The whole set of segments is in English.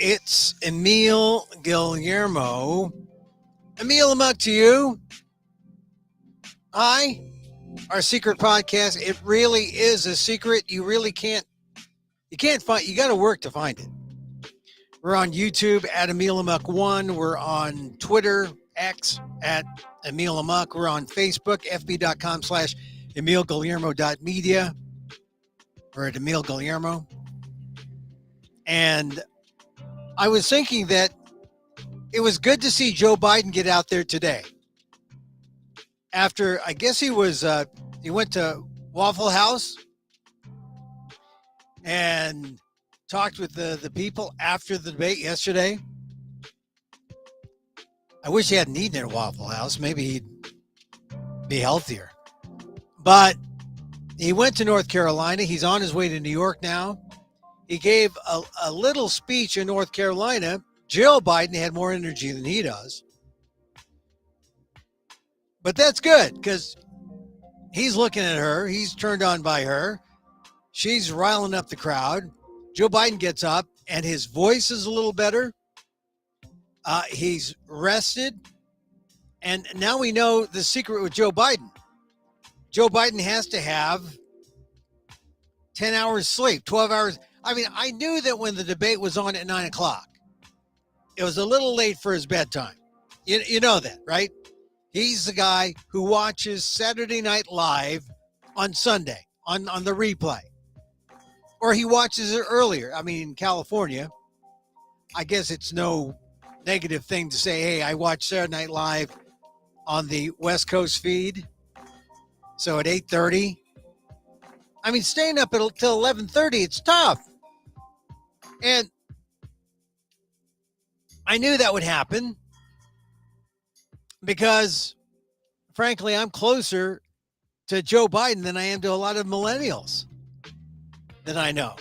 It's Emil Guillermo. Emil, Amok to you. Hi. Our secret podcast. It really is a secret. You can't find, you got to work to find it. We're on YouTube at Emil Amok1. We're on Twitter, X at Emil Amok. We're on Facebook, fb.com/EmilGuillermo.media. We're at Emil Guillermo. And I was thinking that it was good to see Joe Biden get out there today. After, I guess he went to Waffle House and talked with the people after the debate yesterday. I wish he hadn't eaten at Waffle House. Maybe he'd be healthier. But he went to North Carolina. He's on his way to New York now. He gave a little speech in North Carolina. Jill Biden had more energy than he does. But that's good because he's looking at her. He's turned on by her. She's riling up the crowd. Joe Biden gets up and his voice is a little better. He's rested. And now we know the secret with Joe Biden. Joe Biden has to have 10 hours sleep, 12 hours. I mean, I knew that when the debate was on at 9 o'clock, it was a little late for his bedtime. You know that, right? He's the guy who watches Saturday Night Live on Sunday on the replay. Or he watches it earlier. I mean, in California, I guess it's no negative thing to say, hey, I watch Saturday Night Live on the West Coast feed. So at 8:30. I mean, staying up till 11:30, it's tough. And I knew that would happen because, frankly, I'm closer to Joe Biden than I am to a lot of millennials that I know.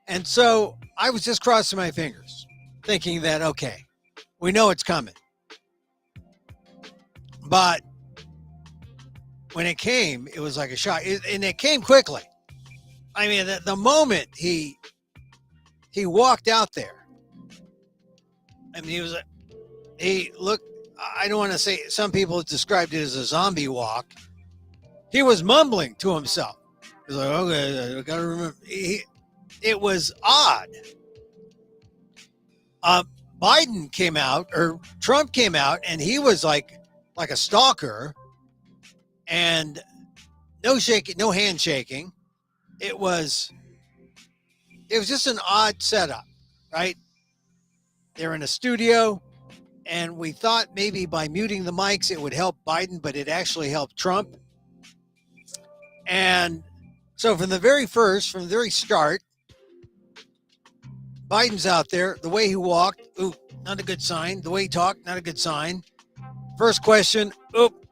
And so I was just crossing my fingers, thinking that, okay, we know it's coming. But when it came, it was like a shock. And it came quickly. I mean, the moment he walked out there, I mean, he looked, I don't want to say, some people described it as a zombie walk. He was mumbling to himself. He was like, okay, I got to remember. It was odd. Biden came out, or Trump came out, and he was like a stalker, and no shaking, no handshaking. It was just an odd setup, right? They're in a studio, and we thought maybe by muting the mics it would help Biden, but it actually helped Trump. And so from the very start, Biden's out there. The way he walked, ooh, not a good sign. The way he talked, not a good sign. First question, oop,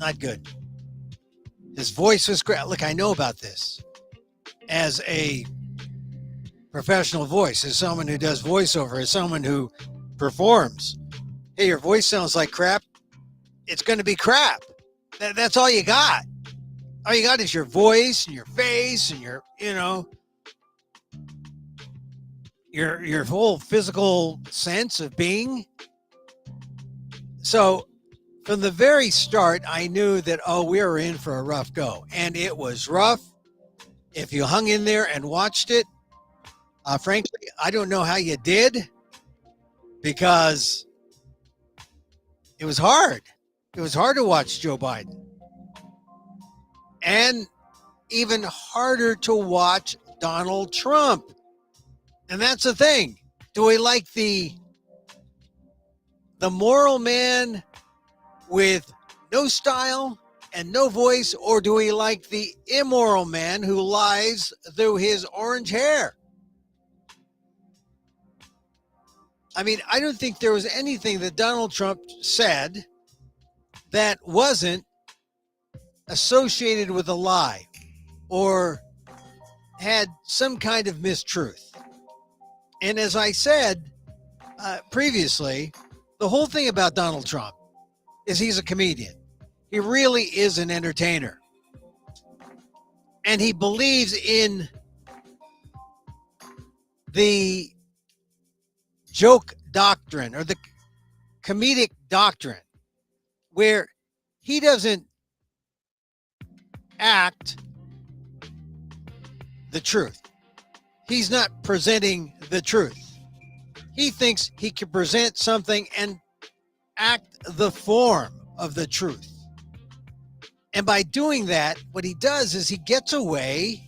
not good. His voice was great. Look, I know about this as a professional voice, as someone who does voiceover, as someone who performs. Hey, your voice sounds like crap. It's going to be crap. That's all you got. All you got is your voice and your face and your whole physical sense of being. So from the very start, I knew that, we were in for a rough go. And it was rough. If you hung in there and watched it, frankly, I don't know how you did, because it was hard. It was hard to watch Joe Biden. And even harder to watch Donald Trump. And that's the thing. Do we like the moral man with no style and no voice, or do we like the immoral man who lies through his orange hair? I mean, I don't think there was anything that Donald Trump said that wasn't associated with a lie or had some kind of mistruth. And as I said previously, the whole thing about Donald Trump is he's a comedian. He really is an entertainer. And he believes in the joke doctrine or the comedic doctrine where he doesn't act the truth. He's not presenting the truth. He thinks he can present something and act the form of the truth. And by doing that, what he does is he gets away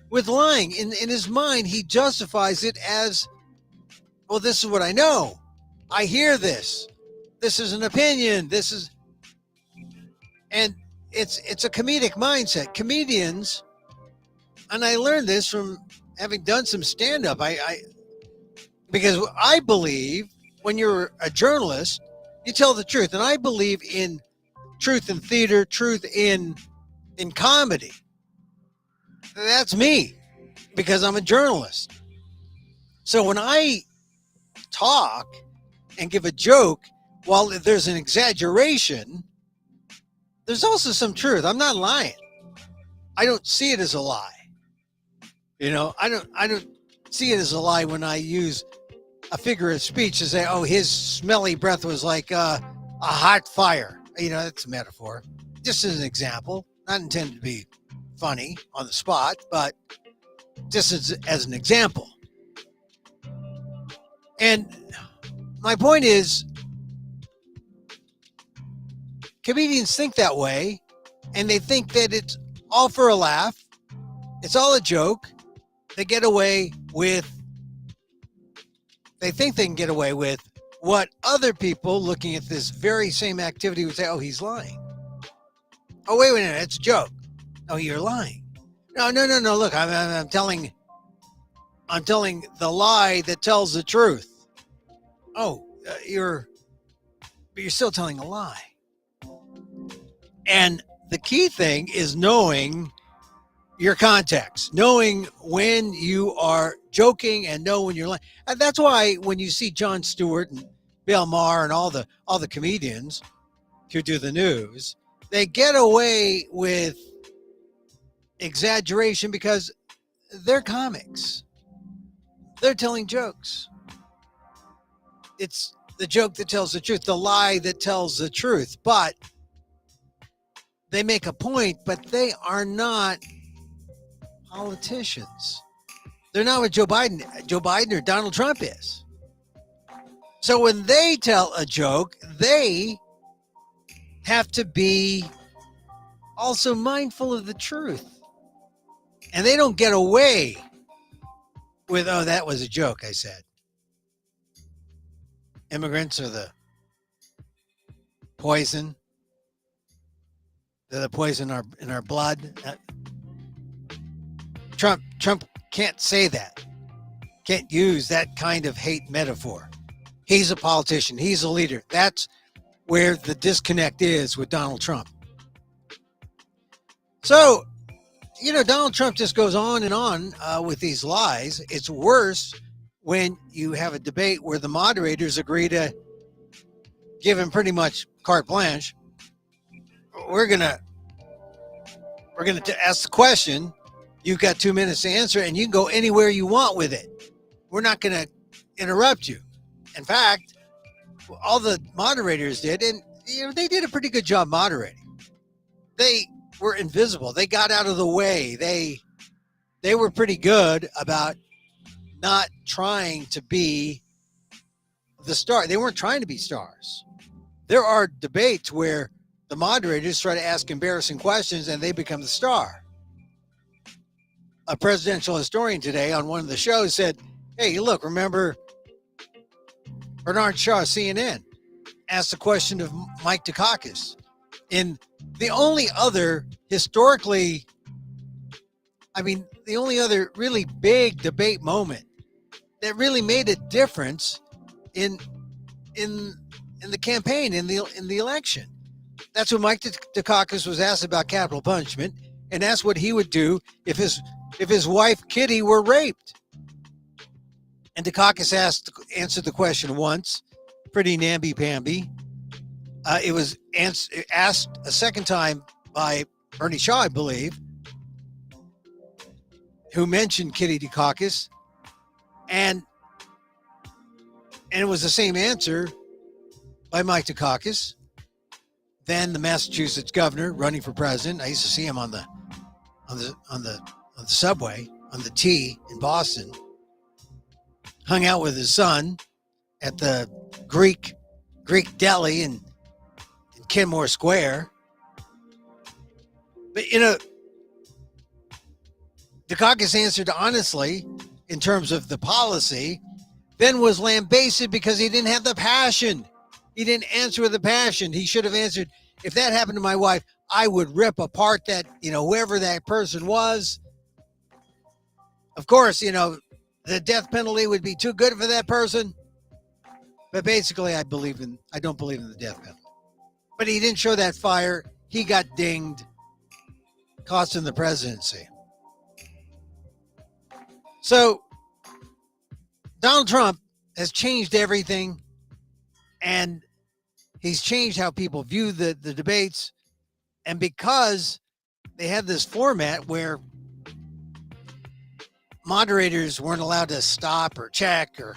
with lying. In his mind, he justifies it as, well, this is what I know. I hear this. This is an opinion. And it's a comedic mindset. Comedians, and I learned this from having done some stand-up. Because I believe when you're a journalist, you tell the truth. And I believe in truth in theater, truth in comedy. That's me because I'm a journalist. So when I talk and give a joke, while there's an exaggeration, there's also some truth. I'm not lying. I don't see it as a lie. I don't see it as a lie when I use a figure of speech to say, oh, his smelly breath was like a hot fire. That's a metaphor. Just as an example, not intended to be funny on the spot, but just as an example. And my point is, comedians think that way, and they think that it's all for a laugh. It's all a joke. They think they can get away with what other people looking at this very same activity would say, oh, he's lying. Oh, wait a minute, it's a joke. Oh, you're lying. No. Look, I'm telling the lie that tells the truth. Oh, but you're still telling a lie. And the key thing is knowing your context, knowing when you are joking and know when you're lying. And that's why when you see Jon Stewart and Bill Maher and all the comedians who do the news, they get away with exaggeration because they're comics. They're telling jokes. It's the joke that tells the truth, the lie that tells the truth. But they make a point, but they are not politicians. They're not what Joe Biden or Donald Trump is. So when they tell a joke, they have to be also mindful of the truth. And they don't get away with, oh, that was a joke, I said. Immigrants are the poison. They're the poison in our blood. Trump can't say that. Can't use that kind of hate metaphor. He's a politician. He's a leader. That's where the disconnect is with Donald Trump. So, Donald Trump just goes on and on with these lies. It's worse when you have a debate where the moderators agree to give him pretty much carte blanche. We're gonna ask the question. You've got 2 minutes to answer, and you can go anywhere you want with it. We're not going to interrupt you. In fact, all the moderators did, and they did a pretty good job moderating. They were invisible. They got out of the way. They were pretty good about not trying to be the star. They weren't trying to be stars. There are debates where the moderators try to ask embarrassing questions, and they become the star. A presidential historian today on one of the shows said, hey, look, remember Bernard Shaw, CNN, asked the question of Mike Dukakis. In the only other historically, the only other really big debate moment that really made a difference in the campaign, in the election. That's when Mike Dukakis was asked about capital punishment and asked what he would do if his wife Kitty were raped. And Dukakis answered the question once, pretty namby-pamby. It was asked a second time by Ernie Shaw, I believe, who mentioned Kitty Dukakis. And And it was the same answer by Mike Dukakis, then the Massachusetts governor running for president. I used to see him on the subway, on the T in Boston. Hung out with his son at the Greek deli in Kenmore Square. But, Dukakis answered honestly in terms of the policy, then was lambasted because he didn't have the passion. He didn't answer with the passion. He should have answered, if that happened to my wife, I would rip apart that, whoever that person was. Of course, the death penalty would be too good for that person. But basically, I don't believe in the death penalty. But he didn't show that fire. He got dinged, cost him the presidency. So Donald Trump has changed everything, and he's changed how people view the debates. And because they had this format where moderators weren't allowed to stop or check, or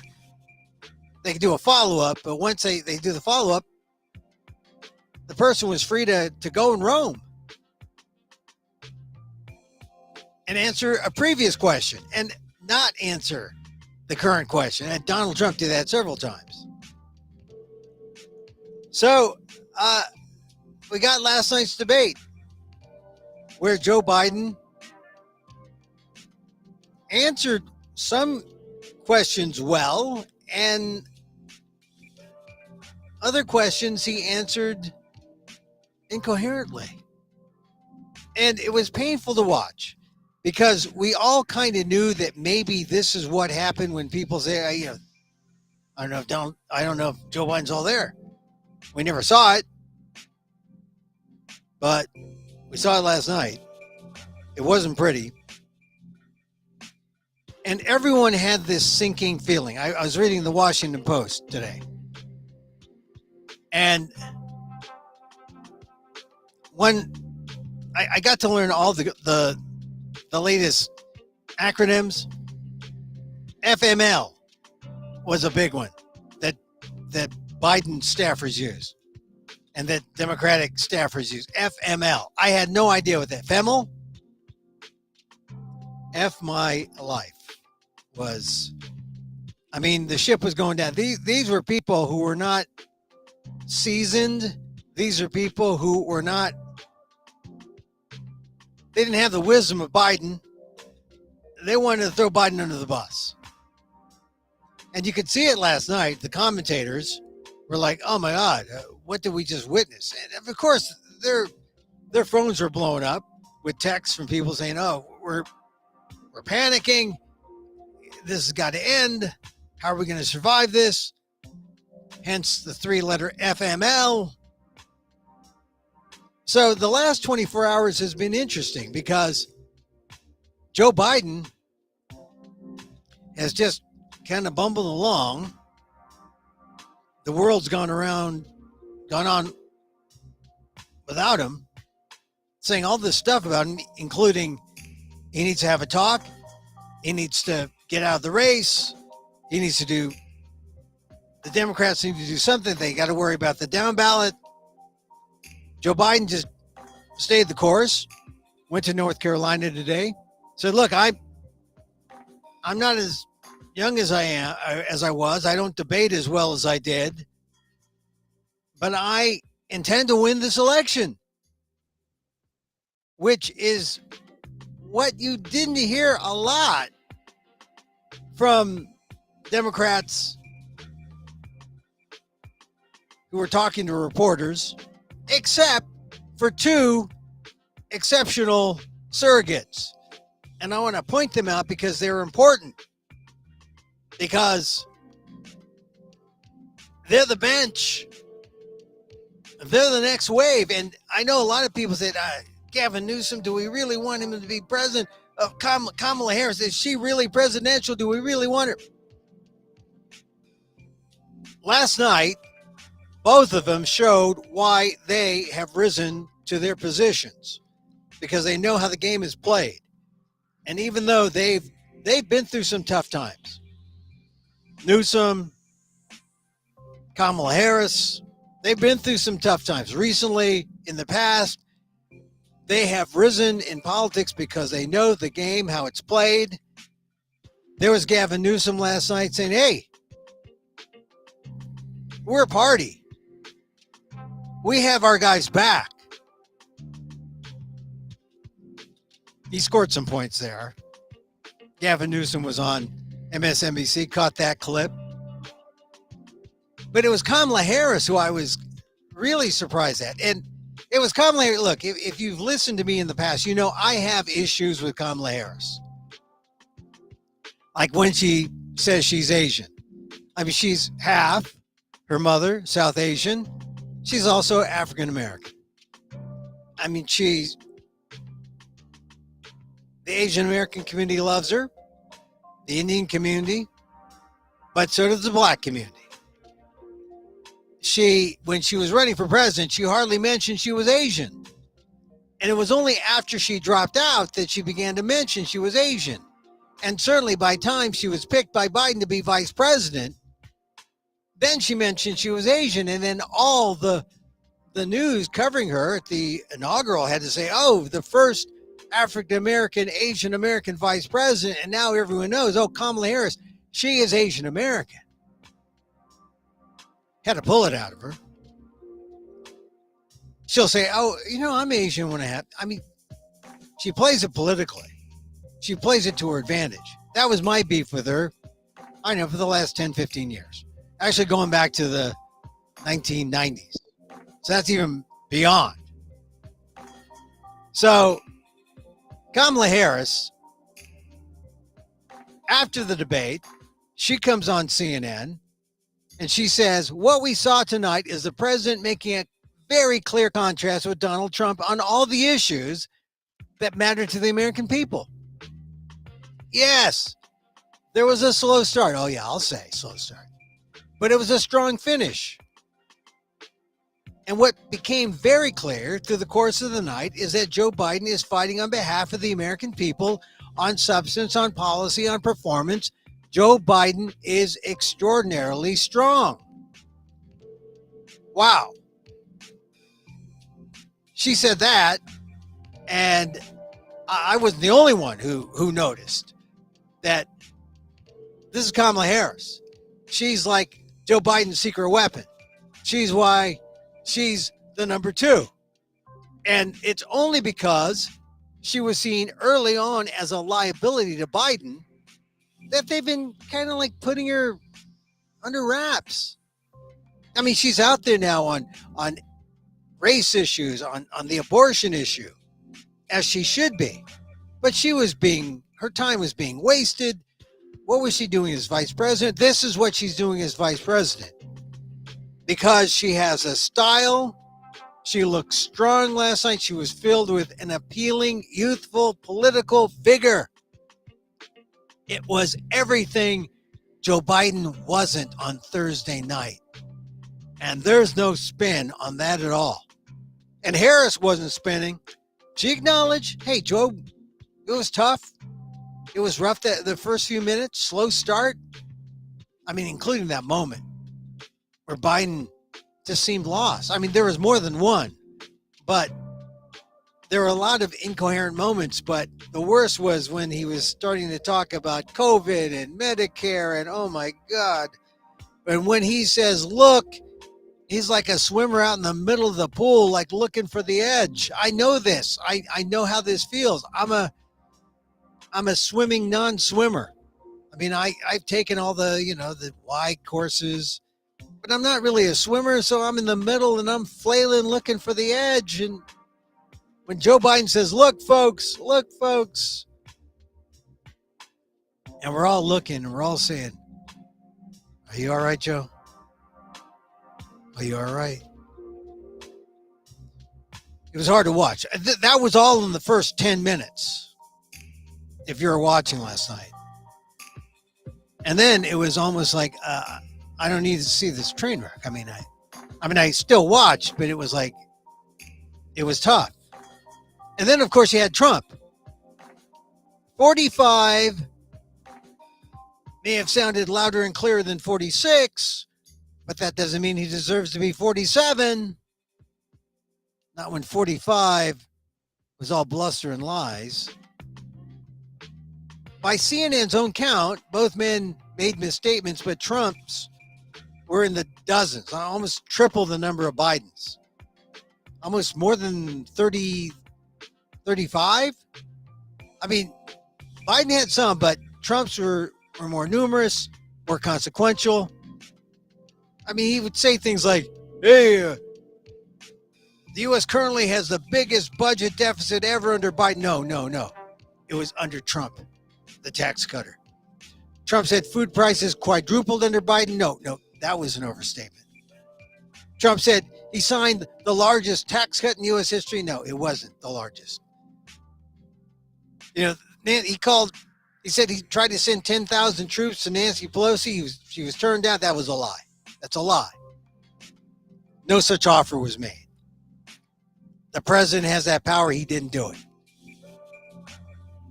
they could do a follow-up, but once they do the follow-up, the person was free to go and roam and answer a previous question and not answer the current question. And Donald Trump did that several times. So we got last night's debate where Joe Biden answered some questions well, and other questions he answered incoherently. And it was painful to watch because we all kind of knew that maybe this is what happened when people say, I don't know if Joe Biden's all there. We never saw it, but we saw it last night. It wasn't pretty. And everyone had this sinking feeling. I was reading the Washington Post today. And I got to learn all the latest acronyms. FML was a big one that Biden staffers use and that Democratic staffers use. FML. I had no idea what that. FEML? F my life was. I mean, the ship was going down. These were people who were not seasoned. These are people who were not. They didn't have the wisdom of Biden. They wanted to throw Biden under the bus. And you could see it last night. The commentators were like, oh my God, what did we just witness? And of course, their phones were blowing up with texts from people saying, oh, we're panicking. This has got to end. How are we going to survive this? Hence the 3-letter FML. So the last 24 hours has been interesting because Joe Biden has just kind of bumbled along. The world's gone on without him, saying all this stuff about him, including he needs to have a talk. He needs to get out of the race. He needs to do, the Democrats need to do something. They got to worry about the down ballot. Joe Biden just stayed the course, went to North Carolina today, said, look, I'm not as young as I was. I don't debate as well as I did, but I intend to win this election, which is what you didn't hear a lot from Democrats who were talking to reporters, except for two exceptional surrogates. And I want to point them out because they're important. Because they're the bench. They're the next wave. And I know a lot of people said, Gavin Newsom, do we really want him to be president? Of Kamala Harris, is she really presidential? Do we really want her? Last night, both of them showed why they have risen to their positions, because they know how the game is played. And even though they've been through some tough times, Newsom, Kamala Harris, they've been through some tough times. Recently, in the past, they have risen in politics because they know the game, how it's played. There was Gavin Newsom last night saying, hey, we're a party. We have our guys back. He scored some points there. Gavin Newsom was on MSNBC, caught that clip. But it was Kamala Harris who I was really surprised at. And it was Kamala Harris. Look, if you've listened to me in the past, you know I have issues with Kamala Harris. Like when she says she's Asian. I mean, she's half, her mother, South Asian. She's also African American. I mean, the Asian American community loves her, the Indian community, but so does the black community. When she was running for president, she hardly mentioned she was Asian. And it was only after she dropped out that she began to mention she was Asian. And certainly by the time she was picked by Biden to be vice president, then she mentioned she was Asian. And then all the news covering her at the inaugural had to say, oh, the first African-American, Asian-American vice president. And now everyone knows, oh, Kamala Harris, she is Asian-American. Had to pull it out of her. She'll say, oh, you know, I'm Asian when I mean, she plays it politically. She plays it to her advantage. That was my beef with her, I know, for the last 10, 15 years. Actually going back to the 1990s. So that's even beyond. So Kamala Harris, after the debate, she comes on CNN and she says, what we saw tonight is the president making a very clear contrast with Donald Trump on all the issues that matter to the American people. Yes, there was a slow start. Oh, yeah, I'll say slow start. But it was a strong finish. And what became very clear through the course of the night is that Joe Biden is fighting on behalf of the American people on substance, on policy, on performance. Joe Biden is extraordinarily strong. Wow. She said that, and I wasn't the only one who noticed that this is Kamala Harris. She's like Joe Biden's secret weapon. She's why she's the number two. And it's only because she was seen early on as a liability to Biden that they've been kind of like putting her under wraps. I mean, she's out there now on race issues, on the abortion issue, as she should be. But her time was being wasted. What was she doing as vice president? This is what she's doing as vice president. Because she has a style. She looked strong last night. She was filled with an appealing, youthful, political vigor. It was everything Joe Biden wasn't on Thursday night. And there's no spin on that at all. And Harris wasn't spinning. She acknowledged, hey, Joe, it was tough. It was rough the first few minutes, slow start. I mean, including that moment where Biden just seemed lost. I mean, there was more than one, but there were a lot of incoherent moments. But the worst was when he was starting to talk about COVID and Medicare and, oh my God. And when he says, look, he's like a swimmer out in the middle of the pool, like looking for the edge. I know this. I know how this feels. I'm a swimming non-swimmer. I mean, I've taken all the wide courses, but I'm not really a swimmer. So I'm in the middle and I'm flailing, looking for the edge. And when Joe Biden says, look, folks, and we're all looking and we're all saying, are you all right, Joe? Are you all right? It was hard to watch. That was all in the first 10 minutes, if you were watching last night. And then it was almost like, I don't need to see this train wreck. I mean, I still watched, but it was like, it was tough. And then, of course, you had Trump. 45 may have sounded louder and clearer than 46, But that doesn't mean he deserves to be 47. Not when 45 was all bluster and lies. By CNN's own count, both men made misstatements, but Trump's were in the dozens, almost triple the number of Biden's. Almost more than 30, 35. I mean, Biden had some, but Trump's were more numerous, more consequential. I mean, he would say things like, hey, the U.S. currently has the biggest budget deficit ever under Biden. No. It was under Trump, the tax cutter. Trump said food prices quadrupled under Biden. No, that was an overstatement. Trump said he signed the largest tax cut in U.S. history. No, it wasn't the largest. You know, he said he tried to send 10,000 troops to Nancy Pelosi. She was turned down. That was a lie. That's a lie. No such offer was made. The president has that power. He didn't do it.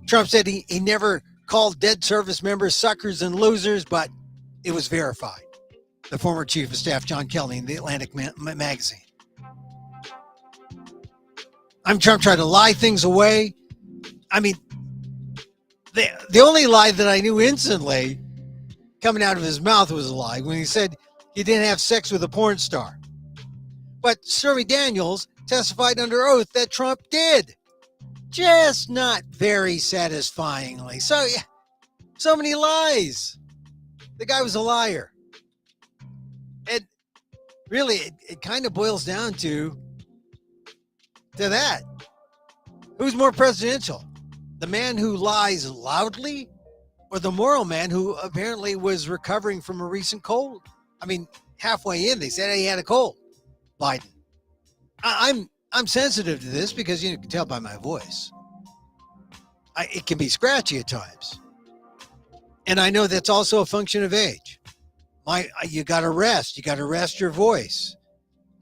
Trump said he never called dead service members suckers and losers, but it was verified. The former chief of staff, John Kelly, in the Atlantic magazine. Trump tried to lie things away. I mean, the only lie that I knew instantly coming out of his mouth was a lie when he said he didn't have sex with a porn star. But Stormy Daniels testified under oath that Trump did. Just not very satisfyingly. So many lies. The guy was a liar. And really, it kind of boils down to that. Who's more presidential? The man who lies loudly or the moral man who apparently was recovering from a recent cold? I mean, halfway in, they said he had a cold. Biden. I'm sensitive to this because you can tell by my voice. It can be scratchy at times. And I know that's also a function of age. You got to rest. You got to rest your voice.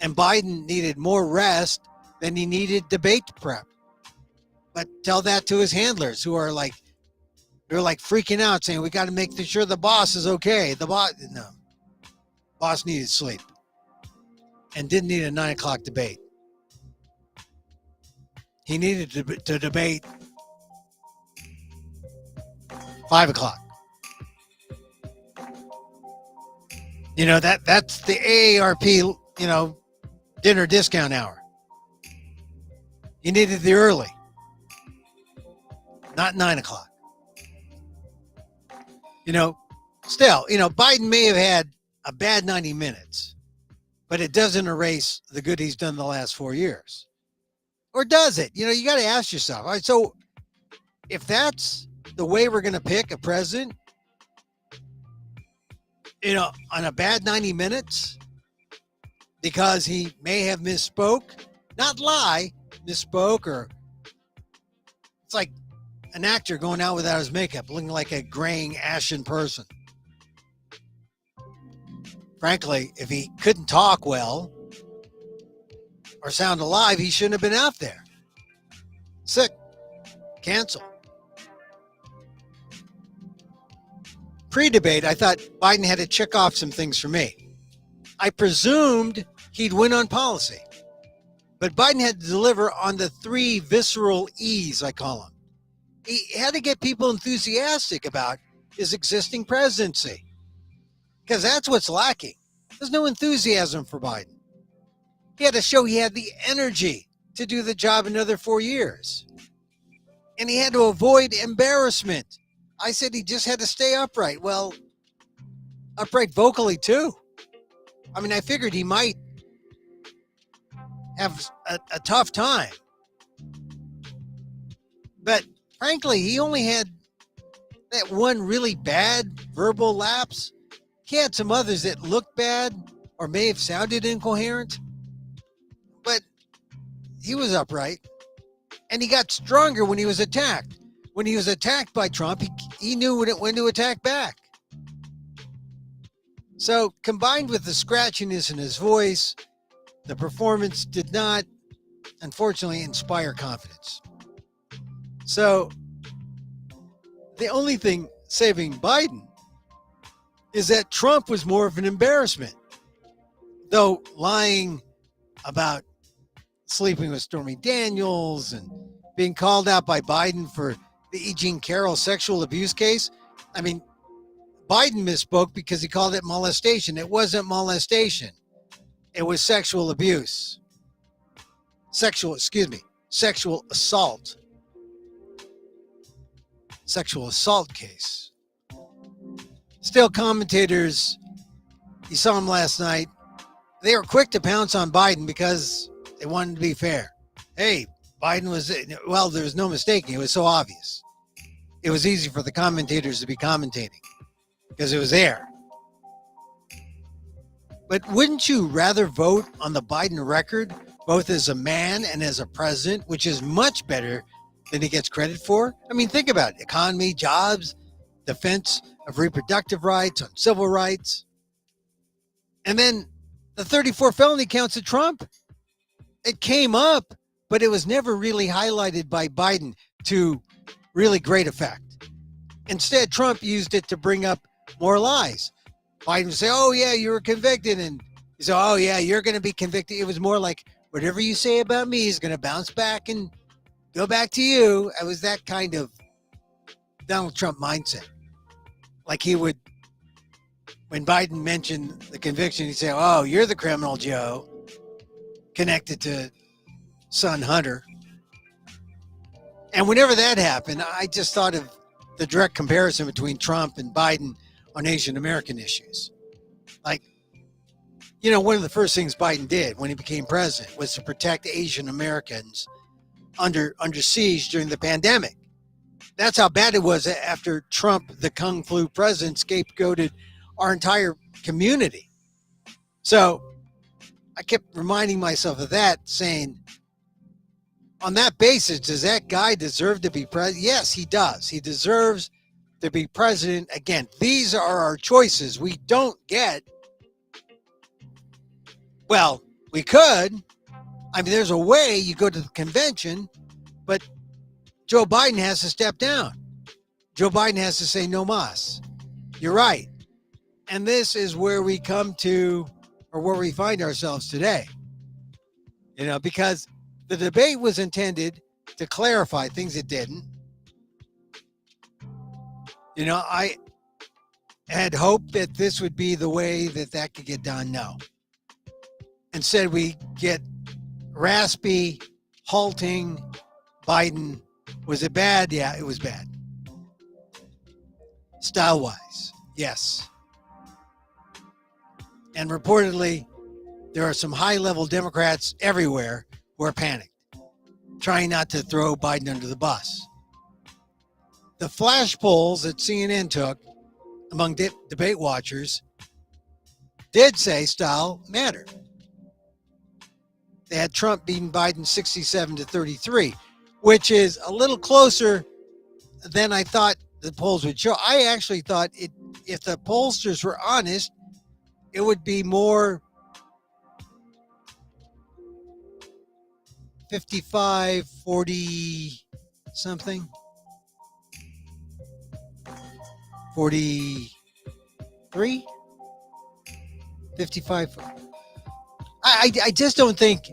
And Biden needed more rest than he needed debate prep. But tell that to his handlers who are they're freaking out saying, we got to make sure the boss is okay. No. Boss needed sleep and didn't need a 9 o'clock debate. He needed to debate 5 o'clock. You know, that's the AARP, dinner discount hour. He needed the early, not 9 o'clock. Still, Biden may have had a bad 90 minutes, but it doesn't erase the good he's done the last 4 years. Or does it? You got to ask yourself. All right, so if that's the way we're going to pick a president, on a bad 90 minutes, because he may have misspoke, not lie, misspoke, or it's like an actor going out without his makeup, looking like a graying, ashen person. Frankly, if he couldn't talk well or sound alive, he shouldn't have been out there. Sick. Cancel. Pre-debate, I thought Biden had to check off some things for me. I presumed he'd win on policy. But Biden had to deliver on the 3 visceral E's, I call them. He had to get people enthusiastic about his existing presidency. Because that's what's lacking. There's no enthusiasm for Biden. He had to show he had the energy to do the job another 4 years. And he had to avoid embarrassment. I said he just had to stay upright. Well, upright vocally too. I mean, I figured he might have a tough time. But frankly, he only had that one really bad verbal lapse. He had some others that looked bad or may have sounded incoherent. But he was upright. And he got stronger when he was attacked. When he was attacked by Trump, he knew when to attack back. So combined with the scratchiness in his voice, the performance did not, unfortunately, inspire confidence. So the only thing saving Biden is that Trump was more of an embarrassment. though lying about sleeping with Stormy Daniels and being called out by Biden for the E. Jean Carroll sexual abuse case. I mean, Biden misspoke because he called it molestation. It wasn't molestation. It was sexual abuse. Sexual assault. Sexual assault case. Still, commentators, you saw them last night, they were quick to pounce on Biden because they wanted to be fair. Hey, Biden was, well, there was no mistaking. It was so obvious. It was easy for the commentators to be commentating because it was there. But wouldn't you rather vote on the Biden record, both as a man and as a president, which is much better than he gets credit for? I mean, think about it. Economy, jobs, defense of reproductive rights, on civil rights. And then the 34 felony counts of Trump. It came up, but it was never really highlighted by Biden to really great effect. Instead, Trump used it to bring up more lies. Biden would say, oh, yeah, you were convicted. And he said, oh, yeah, you're going to be convicted. It was more like, whatever you say about me is going to bounce back and go back to you. It was that kind of Donald Trump mindset. Like he would, when Biden mentioned the conviction, he'd say, oh, you're the criminal, Joe, connected to son Hunter. And whenever that happened, I just thought of the direct comparison between Trump and Biden on Asian American issues. Like, you know, one of the first things Biden did when he became president was to protect Asian Americans under siege during the pandemic. That's how bad it was after Trump, the Kung Flu president, scapegoated our entire community. So I kept reminding myself of that, saying, on that basis, does that guy deserve to be president? Yes, he does. He deserves to be president. Again, these are our choices. We don't get, well, we could. I mean, there's a way you go to the convention, but Joe Biden has to step down. Joe Biden has to say no mas. You're right. And this is where we come to, or where we find ourselves today. You know, because the debate was intended to clarify things it didn't. You know, I had hoped that this would be the way that could get done. No. Instead, we get raspy, halting Biden. Was it bad? Yeah, it was bad. Style-wise, yes. And reportedly, there are some high-level Democrats everywhere who are panicked, trying not to throw Biden under the bus. The flash polls that CNN took among debate watchers did say style mattered. They had Trump beating Biden 67-33, which is a little closer than I thought the polls would show. I actually thought if the pollsters were honest, it would be more 55, 40 something. 43? 55. I just don't think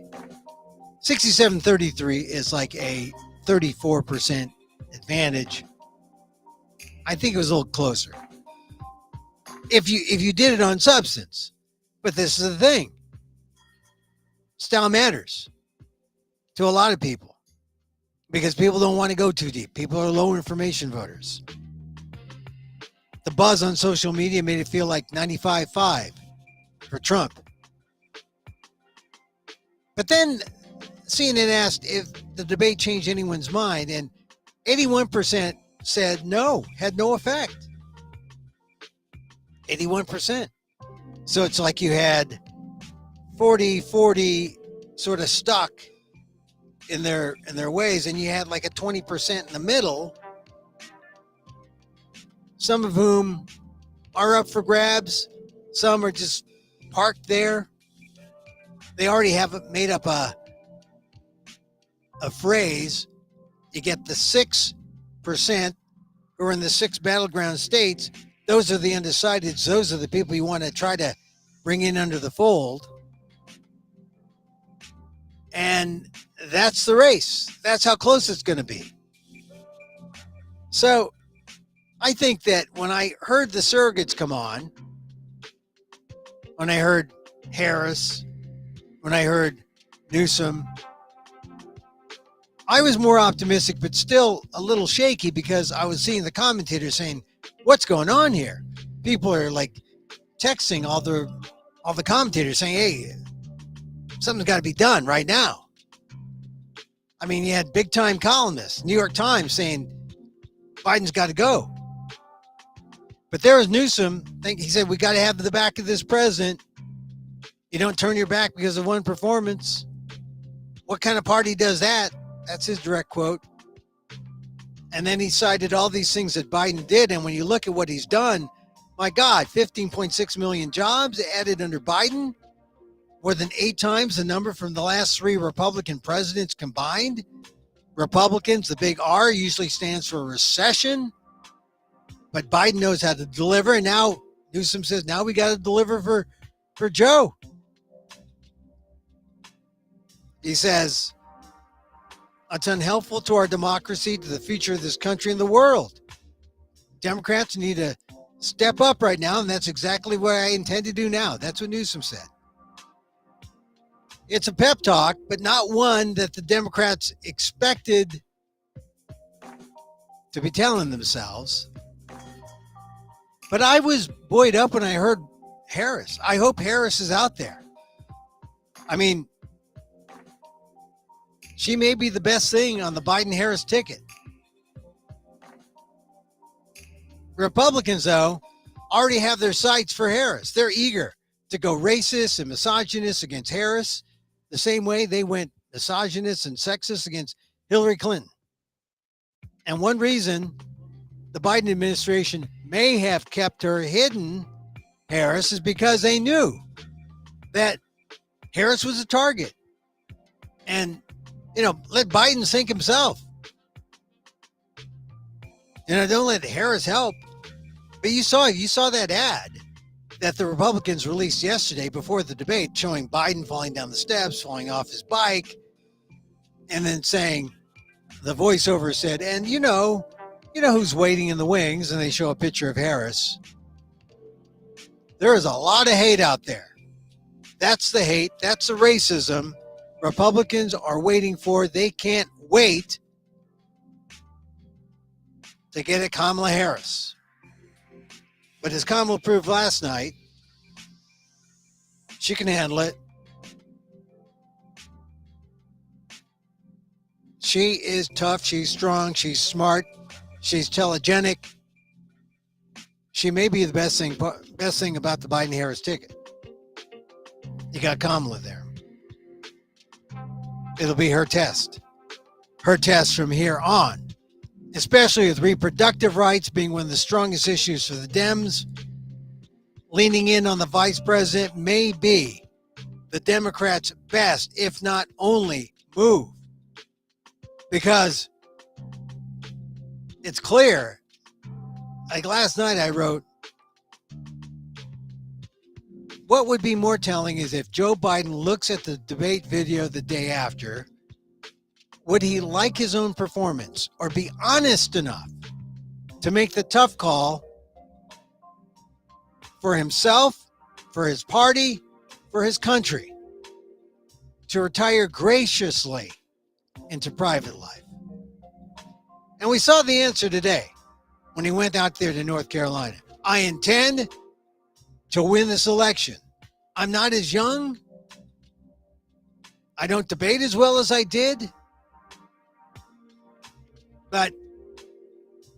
67-33 is like a 34% advantage. I think it was a little closer. If you did it on substance. But this is the thing. Style matters to a lot of people because people don't want to go too deep. People are low information voters. The buzz on social media made it feel like 95-5 for Trump. But then CNN asked if the debate changed anyone's mind, and 81% said no, had no effect. 81%. So it's like you had 40-40 sort of stuck in their ways, and you had like a 20% in the middle, some of whom are up for grabs, some are just parked there. They already have made up a phrase. You get the 6% who are in the 6 battleground states. Those are the undecideds. Those are the people you want to try to bring in under the fold. And that's the race. That's how close it's going to be. So I think that when I heard the surrogates come on, when I heard Harris, when I heard Newsom, I was more optimistic, but still a little shaky because I was seeing the commentators saying, what's going on here? People are like texting all the commentators saying, hey, something's got to be done right now. I mean, you had big time columnists, New York Times saying Biden's got to go. But there was Newsom. He said, we got to have the back of this president. You don't turn your back because of one performance. What kind of party does that? That's his direct quote. And then he cited all these things that Biden did. And when you look at what he's done, my God, 15.6 million jobs added under Biden, more than 8 times the number from the last 3 Republican presidents combined. Republicans, the big R usually stands for recession, but Biden knows how to deliver. And now Newsom says, now we got to deliver for Joe. He says, it's unhelpful to our democracy, to the future of this country and the world. Democrats need to step up right now, and that's exactly what I intend to do now. That's what Newsom said. It's a pep talk, but not one that the Democrats expected to be telling themselves. But I was buoyed up when I heard Harris. I hope Harris is out there. I mean, she may be the best thing on the Biden-Harris ticket. Republicans, though, already have their sights for Harris. They're eager to go racist and misogynist against Harris the same way they went misogynist and sexist against Hillary Clinton. And one reason the Biden administration may have kept her hidden, Harris, is because they knew that Harris was a target. And let Biden sink himself. Don't let Harris help. But you saw that ad that the Republicans released yesterday before the debate showing Biden falling down the steps, falling off his bike, and then saying, the voiceover said, and you know who's waiting in the wings, and they show a picture of Harris. There is a lot of hate out there. That's the hate. That's the racism Republicans are waiting for. They can't wait to get at Kamala Harris. But as Kamala proved last night, she can handle it. She is tough. She's strong. She's smart. She's telegenic. She may be the best thing about the Biden-Harris ticket. You got Kamala there. It'll be her test from here on, especially with reproductive rights being one of the strongest issues for the Dems. Leaning in on the vice president may be the Democrats' best, if not only, move. Because it's clear, like last night I wrote, what would be more telling is if Joe Biden looks at the debate video the day after, would he like his own performance or be honest enough to make the tough call for himself, for his party, for his country, to retire graciously into private life? And we saw the answer today when he went out there to North Carolina. I intend to win this election. I'm not as young. I don't debate as well as I did. But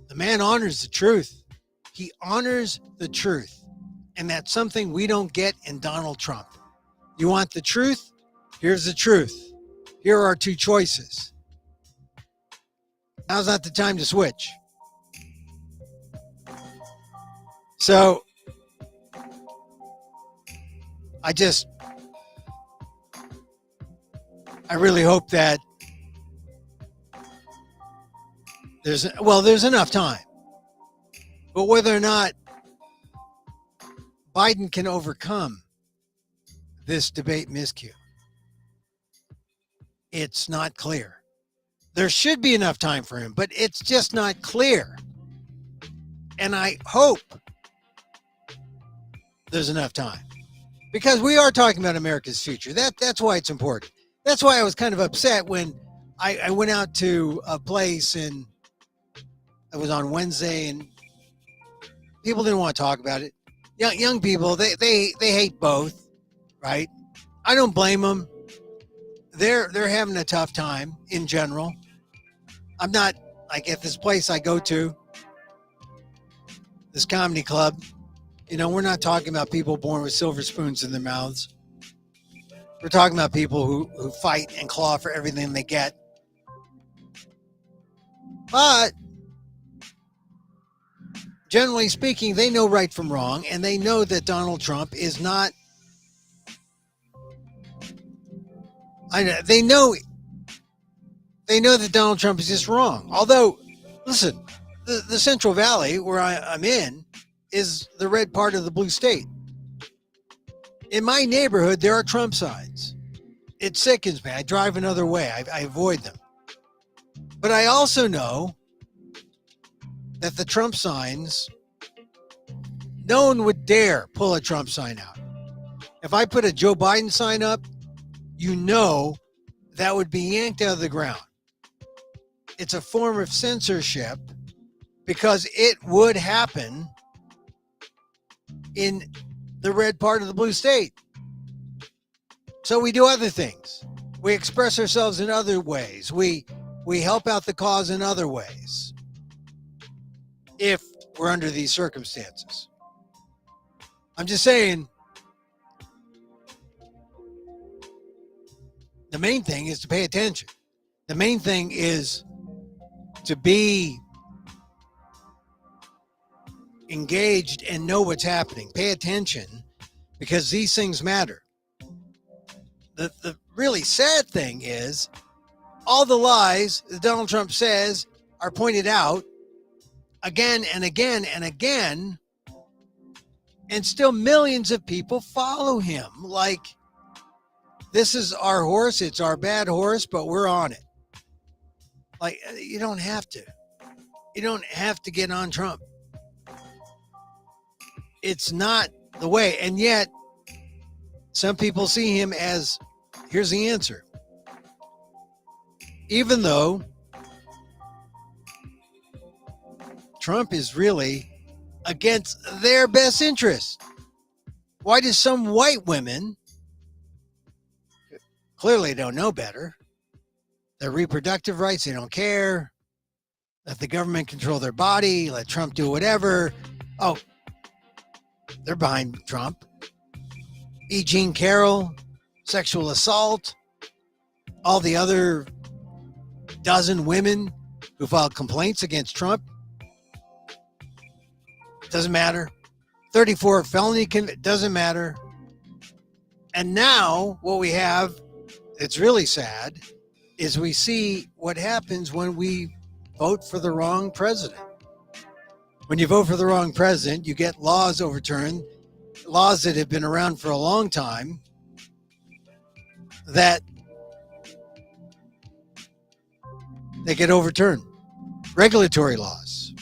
the man honors the truth. He honors the truth. And that's something we don't get in Donald Trump. You want the truth? Here's the truth. Here are 2 choices. Now's not the time to switch. So I really hope that there's enough time. But whether or not Biden can overcome this debate miscue, it's not clear. There should be enough time for him, but it's just not clear. And I hope there's enough time, because we are talking about America's future. That's why it's important. That's why I was kind of upset when I went out to a place, and it was on Wednesday, and people didn't want to talk about it. Young people, they hate both, right? I don't blame them. They're having a tough time in general. I'm not, like, at this place I go to, this comedy club, we're not talking about people born with silver spoons in their mouths. We're talking about people who fight and claw for everything they get. But generally speaking, they know right from wrong, and they know that Donald Trump is not. They know that Donald Trump is just wrong. Although, listen, the Central Valley, where I'm in, is the red part of the blue state. In my neighborhood, there are Trump signs. It sickens me. I drive another way. I avoid them. But I also know that the Trump signs, no one would dare pull a Trump sign out. If I put a Joe Biden sign up, that would be yanked out of the ground. It's a form of censorship, because it would happen in the red part of the blue state. So we do other things. We express ourselves in other ways. We help out the cause in other ways, if we're under these circumstances. I'm just saying, the main thing is to pay attention. The main thing is to be engaged and know what's happening. Pay attention, because these things matter. The really sad thing is, all the lies that Donald Trump says are pointed out again and again and again, and still millions of people follow him. Like, this is our horse, it's our bad horse, but we're on it. Like, you don't have to. You don't have to get on Trump. It's not the way. And yet, some people see him as, here's the answer. Even though Trump is really against their best interest. Why do some white women, clearly don't know better, their reproductive rights, they don't care, let the government control their body, let Trump do whatever. Oh, they're behind Trump. E. Jean Carroll, sexual assault, all the other dozen women who filed complaints against Trump. Doesn't matter. 34 felony doesn't matter. And now what we have, it's really sad, is we see what happens when we vote for the wrong president. When you vote for the wrong president, you get laws overturned, laws that have been around for a long time, that they get overturned. Regulatory laws.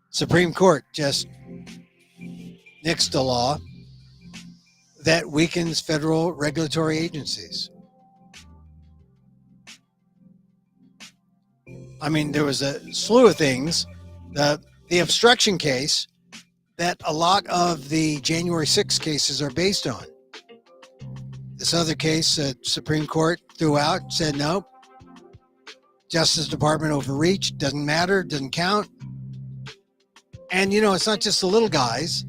Supreme Court just nixed a law that weakens federal regulatory agencies. I mean, there was a slew of things. The obstruction case that a lot of the January 6th cases are based on. This other case, Supreme Court threw out, said no. Justice Department overreached, doesn't matter, doesn't count. And, it's not just the little guys.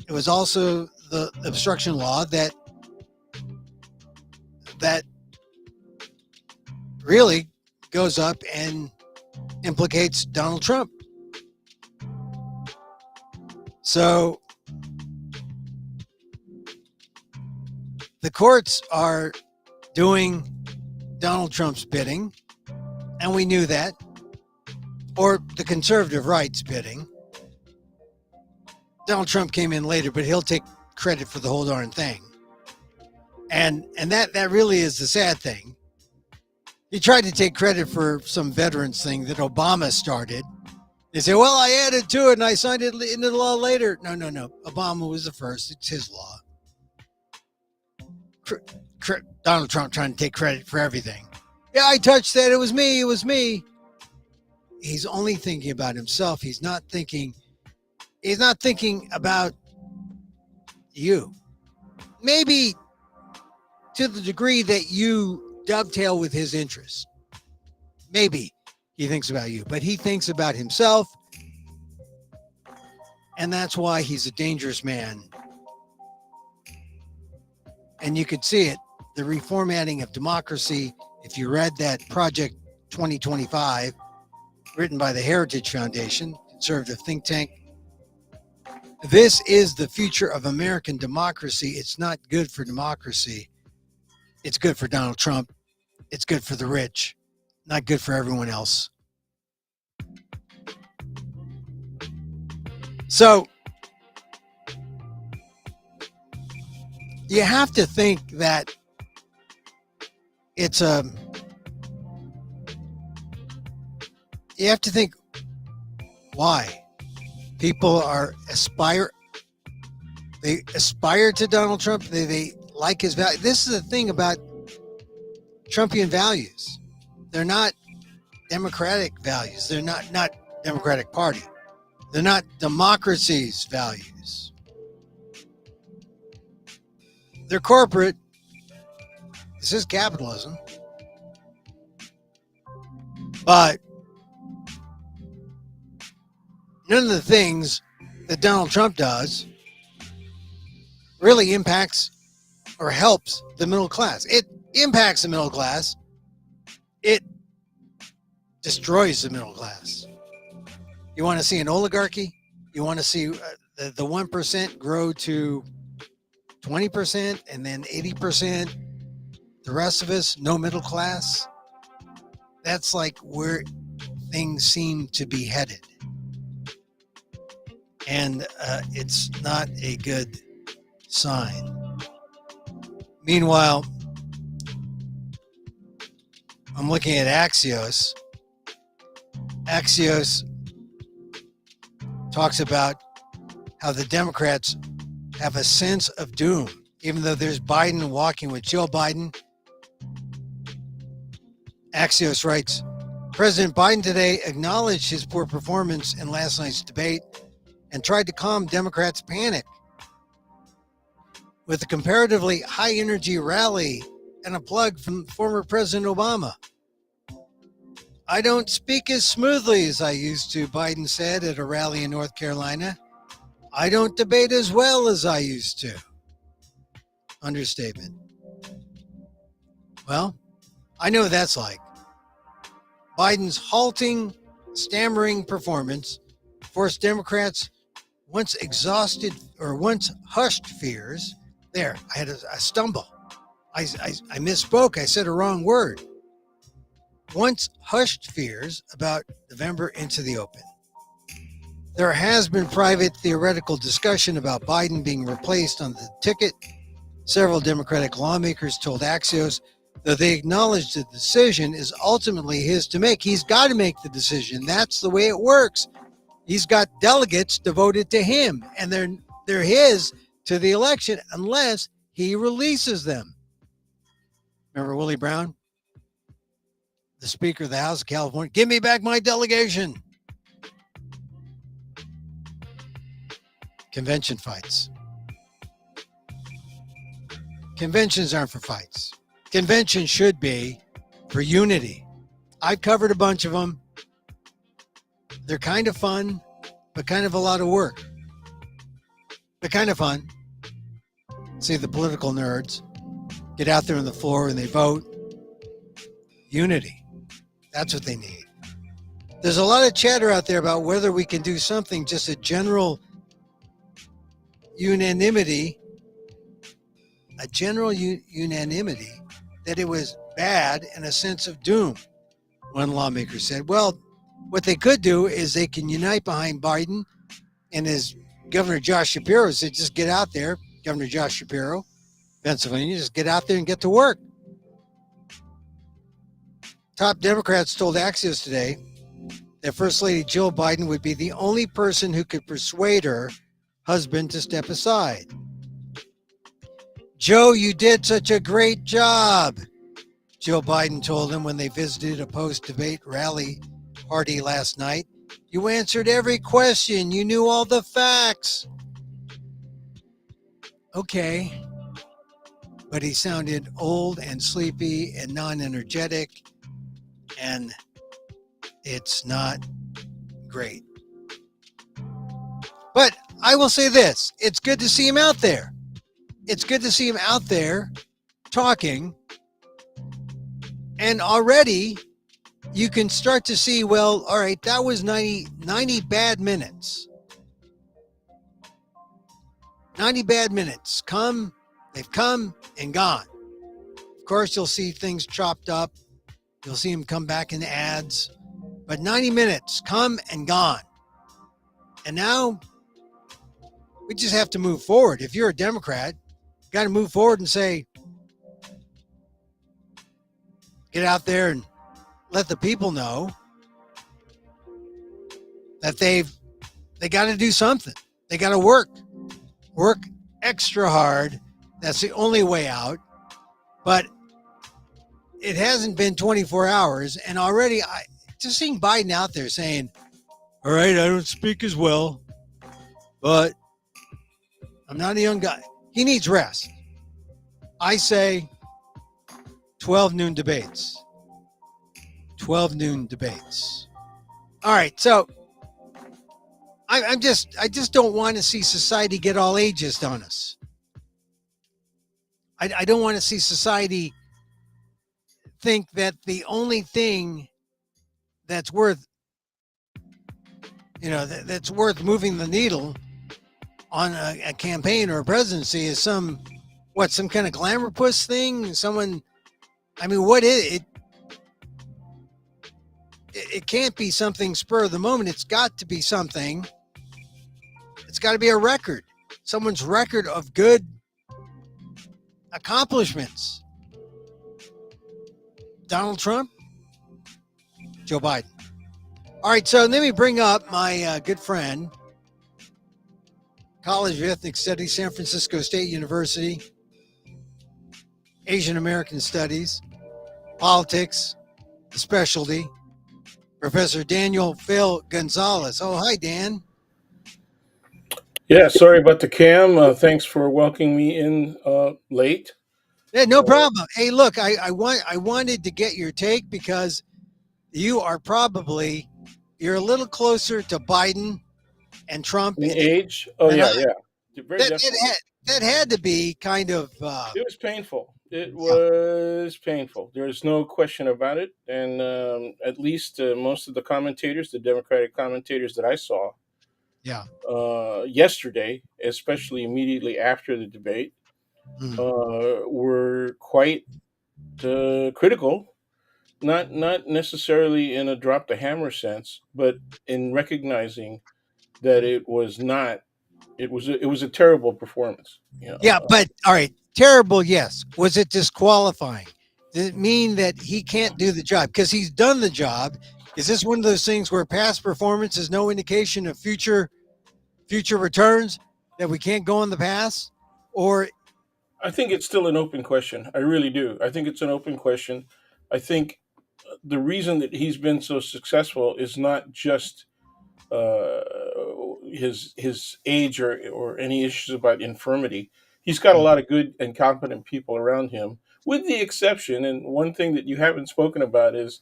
It was also the obstruction law that really goes up and implicates Donald Trump. So the courts are doing Donald Trump's bidding, and we knew that, or the conservative right's bidding. Donald Trump came in later, but he'll take credit for the whole darn thing. And that really is the sad thing, He tried to take credit for some veterans thing that Obama started. They say, well, I added to it and I signed it into the law later. No. Obama was the first. It's his law. Donald Trump trying to take credit for everything. Yeah, I touched that. It was me. It was me. He's only thinking about himself. He's not thinking about you. Maybe to the degree that you dovetail with his interests. Maybe he thinks about you, but he thinks about himself. And that's why he's a dangerous man. And you could see it, the reformatting of democracy. If you read that Project 2025, written by the Heritage Foundation, conservative think tank, this is the future of American democracy. It's not good for democracy. It's good for Donald Trump. It's good for the rich, not good for everyone else. So you have to think that it's you have to think why people aspire to Donald Trump. They like his value. This is the thing about Trumpian values. They're not democratic values. They're not Democratic Party. They're not democracy's values. They're corporate. This is capitalism. But none of the things that Donald Trump does really impacts or helps the middle class. It impacts the middle class. It destroys the middle class. You want to see an oligarchy? You want to see the 1% grow to 20% and then 80%? The rest of us, no middle class? That's like where things seem to be headed. And it's not a good sign. Meanwhile, I'm looking at Axios. Axios talks about how the Democrats have a sense of doom, even though there's Biden walking with Joe Biden. Axios writes, President Biden today acknowledged his poor performance in last night's debate and tried to calm Democrats' panic with a comparatively high-energy rally and a plug from former President Obama. I don't speak as smoothly as I used to, Biden said at a rally in North Carolina. I don't debate as well as I used to. Understatement. Well, I know what that's like. Biden's halting, stammering performance forced Democrats once exhausted or once hushed fears. There, I had a stumble. I misspoke. I said a wrong word. Once hushed fears about November into the open. There has been private theoretical discussion about Biden being replaced on the ticket. Several Democratic lawmakers told Axios that they acknowledged the decision is ultimately his to make. He's got to make the decision. That's the way it works. He's got delegates devoted to him, and they're his to the election unless he releases them. Remember Willie Brown, the Speaker of the House of California? Give me back my delegation. Convention fights. Conventions aren't for fights. Conventions should be for unity. I've covered a bunch of them. They're kind of fun, but kind of a lot of work. But kind of fun. See the political nerds get out there on the floor and they vote. Unity. That's what they need. There's a lot of chatter out there about whether we can do something, just a general unanimity, unanimity that it was bad and a sense of doom. One lawmaker said, well, what they could do is they can unite behind Biden, and as Governor Josh Shapiro said, just get out there, Governor Josh Shapiro, Pennsylvania, just get out there and get to work. Top Democrats told Axios today that First Lady Jill Biden would be the only person who could persuade her husband to step aside. Joe, you did such a great job, Jill Biden told him when they visited a post debate rally party last night. You answered every question. You knew all the facts. Okay. But he sounded old and sleepy and non energetic, and it's not great. But I will say this, it's good to see him out there. It's good to see him out there talking. And already you can start to see, well, all right, that was 90 bad minutes. 90 bad minutes. They've come and gone. Of course, you'll see things chopped up. You'll see them come back in ads. But 90 minutes, come and gone. And now we just have to move forward. If you're a Democrat, you got to move forward and say, get out there and let the people know that they got to do something. They got to work extra hard. That's the only way out. But it hasn't been 24 hours, and already just seeing Biden out there saying, all right, I don't speak as well, but I'm not a young guy. He needs rest. I say 12 noon debates. 12 noon debates. All right, so I just don't want to see society get all ageist on us. I don't want to see society think that the only thing that's worth, that's worth moving the needle on a campaign or a presidency is some kind of glamour puss thing. What is it? It can't be something spur of the moment. It's got to be something. It's got to be a record. Someone's record of good accomplishments. Donald Trump, Joe Biden. All right, so let me bring up my good friend, College of Ethnic Studies, San Francisco State University, Asian American Studies, Politics, Specialty, Professor Daniel Phil Gonzalez. Oh, hi, Dan. Yeah, sorry about the cam. Thanks for welcoming me in late. Yeah, no Uh, problem. Hey, look, I wanted to get your take because you are you're a little closer to Biden and Trump in age? Oh than I. yeah, yeah, very That that definitely. had, that had to be kind of It was painful. It yeah, was painful. There's no question about it. And at least most of the commentators, the Democratic commentators that I saw yeah. yesterday, especially immediately after the debate, Mm. were quite critical. Not necessarily in a drop the hammer sense, but in recognizing that it was a terrible performance. Yeah, but all right, terrible. Yes, was it disqualifying? Did it mean that he can't do the job because he's done the job? Is this one of those things where past performance is no indication of future returns that we can't go in the past? Or I think it's still an open question. I really do. I think it's an open question. I think the reason that he's been so successful is not just uh, his age or any issues about infirmity. He's got a lot of good and competent people around him, with the exception, and one thing that you haven't spoken about is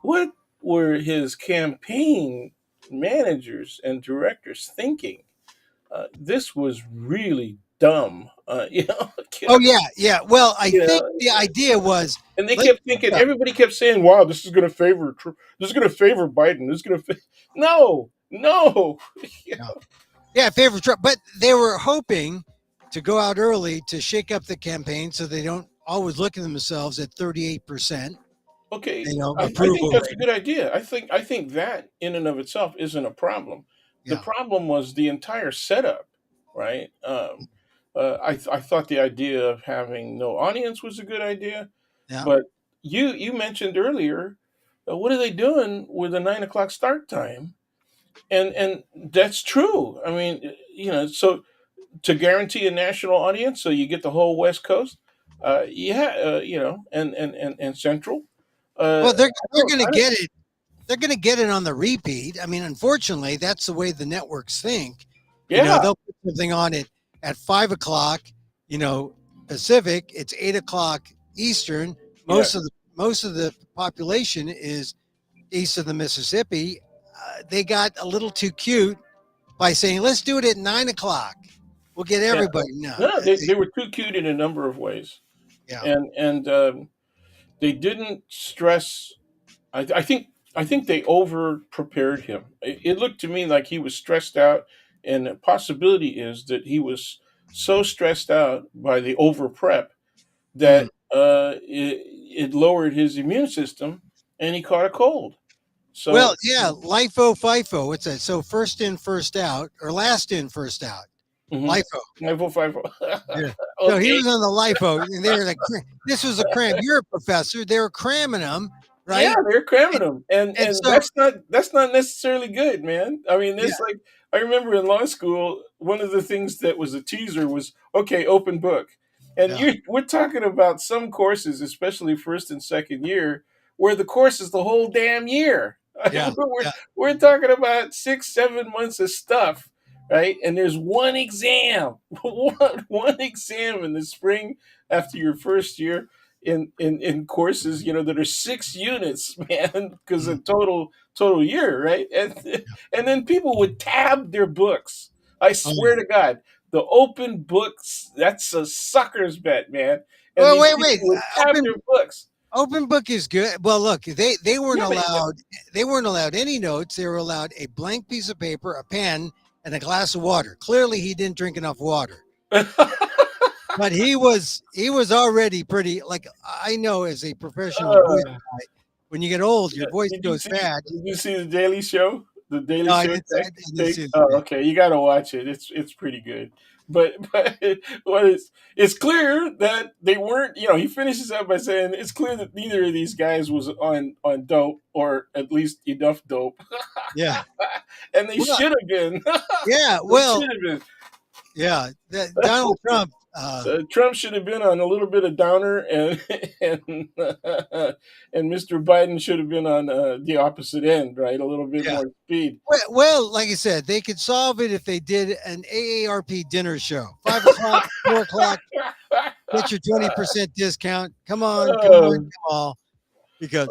what were his campaign managers and directors thinking? This was really dumb. oh yeah, yeah. Well, I you think know, the idea was and they let's kept thinking. yeah, Everybody kept saying, "Wow, this is going to favor. This is going to favor Biden. This is going to." No, no. yeah, yeah, favor Trump, but they were hoping to go out early to shake up the campaign so they don't always look at themselves at 38%, Okay, I think approval that's a rating. good idea. I think that in and of itself isn't a problem. The Yeah, problem was the entire setup, right? I thought the idea of having no audience was a good idea, yeah. but you mentioned earlier. what are they doing with a 9 o'clock start time? And that's true. I mean, so to guarantee a national audience, so you get the whole West Coast, yeah, and Central. Well, I they're don't, going to I don't, get it. They're going to get it on the repeat. I mean, unfortunately, that's the way the networks think. yeah, They'll put something on it at 5 o'clock, you know, Pacific. It's 8 o'clock Eastern. yeah, Most of the population is east of the Mississippi. They got a little too cute by saying, "Let's do it at 9 o'clock. We'll get yeah. everybody." No, No, they were too cute in a number of ways, yeah, and they didn't stress. I think they over prepared him. It looked to me like he was stressed out, and the possibility is that he was so stressed out by the over prep mm. that it lowered his immune system, and he caught a cold. Well, So, yeah, LIFO, FIFO. What's that? So first in, first out, or last in, first out. mm-hmm. LIFO. 945. Yeah. So he Okay. was on the LIFO, and they were like, "This was a cram." You're a professor. They were cramming him, Yeah, right? they're cramming And, them, and and and so, that's not necessarily good, man. I mean, yeah, it's like I remember in law school, one of the things that was a teaser was okay, open book, and yeah, we're talking about some courses, especially first and second year, where the course is the whole damn year. yeah, we're yeah, we're talking about 6 7 months of stuff, right? And there's one exam, one exam in the spring after your first year in courses, that are 6 units, man, because a mm, total year, right? And then people would tab their books. I oh. swear to God, the open books, that's a sucker's bet, man. And Well, these wait, people wait. would tab their books. Open book is good. Well, look, they weren't Yeah, man. allowed. They weren't allowed any notes. They were allowed a blank piece of paper, a pen, and a glass of water. Clearly, he didn't drink enough water. But he was already pretty. Like, I know, as a professional voice uh, guy, when you get old, your voice Did you goes see? bad. Did you see the Daily Show? The No, Daily I Show didn't. I didn't take. see Oh, it. okay. You got to watch it. It's pretty good. But what is it's clear that they weren't. He finishes up by saying it's clear that neither of these guys was on dope, or at least enough dope, Yeah. and they Well, should have been. yeah. They Well, should have yeah. Donald Trump. Trump should have been on a little bit of downer, and and and Mr. Biden should have been on the opposite end, right? A little bit Yeah. more speed. Well, like I said, they could solve it if they did an AARP dinner show. 5 o'clock, 4 o'clock. Get your 20% discount. Come on, Um, come on. Because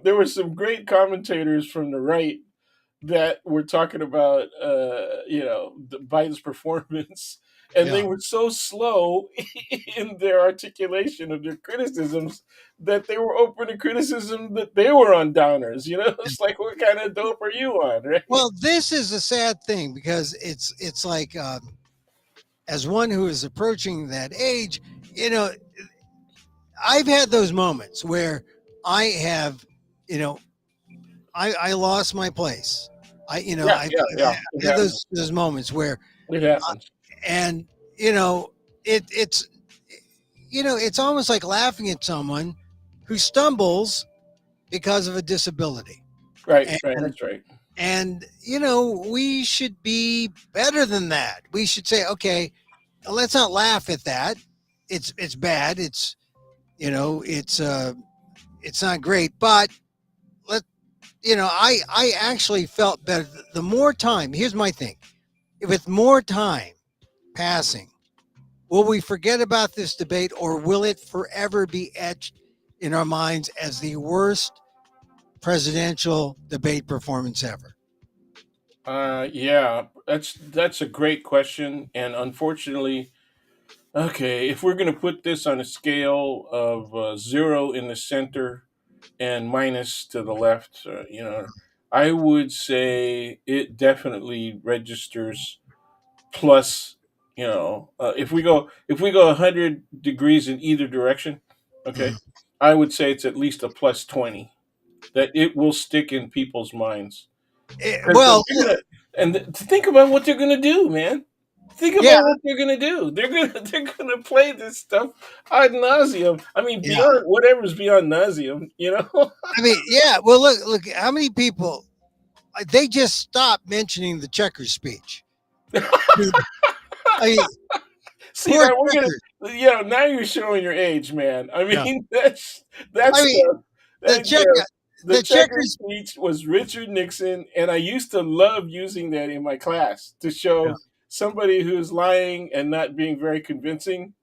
there were some great commentators from the right that were talking about Biden's performance, and they yeah, were so slow in their articulation of their criticisms that they were open to criticism that they were on downers. yeah. It's like, what kind of dope are you on, right? Well, this is a sad thing because it's like, as one who is approaching that age, you know, I've had those moments where I have, you know, I lost my place. Yeah, I've yeah, yeah. It had happens. those moments where, It happens. and you know, it's it's almost like laughing at someone who stumbles because of a disability. Right, right. And That's right. we should be better than that. We should say, okay, let's not laugh at that. It's bad. It's not great, but let I actually felt better the more time. Here's my thing. With more time passing, will we forget about this debate, or will it forever be etched in our minds as the worst presidential debate performance ever? Yeah, that's a great question, and unfortunately, okay, if we're gonna put this on a scale of 0 in the center and minus to the left, I would say it definitely registers plus. If we go 100 degrees in either direction, okay, Mhm. I would say it's at least a plus 20, that it will stick in people's minds. 'Cause Well, they're gonna, and to think about what they're gonna do, man. Think Yeah, about what they're gonna do. They're gonna play this stuff ad nauseum. I mean, yeah. beyond whatever's beyond nauseum, you know. I mean, yeah. Well, look. How many people? They just stopped mentioning the checkers speech. Dude, I mean, See poor now we're checkers. gonna, now you're showing your age, man. I Yeah. mean that's I mean, stuff. the That check, the the checker checkers. speech was Richard Nixon, and I used to love using that in my class to Yeah, show somebody who's lying and not being very convincing,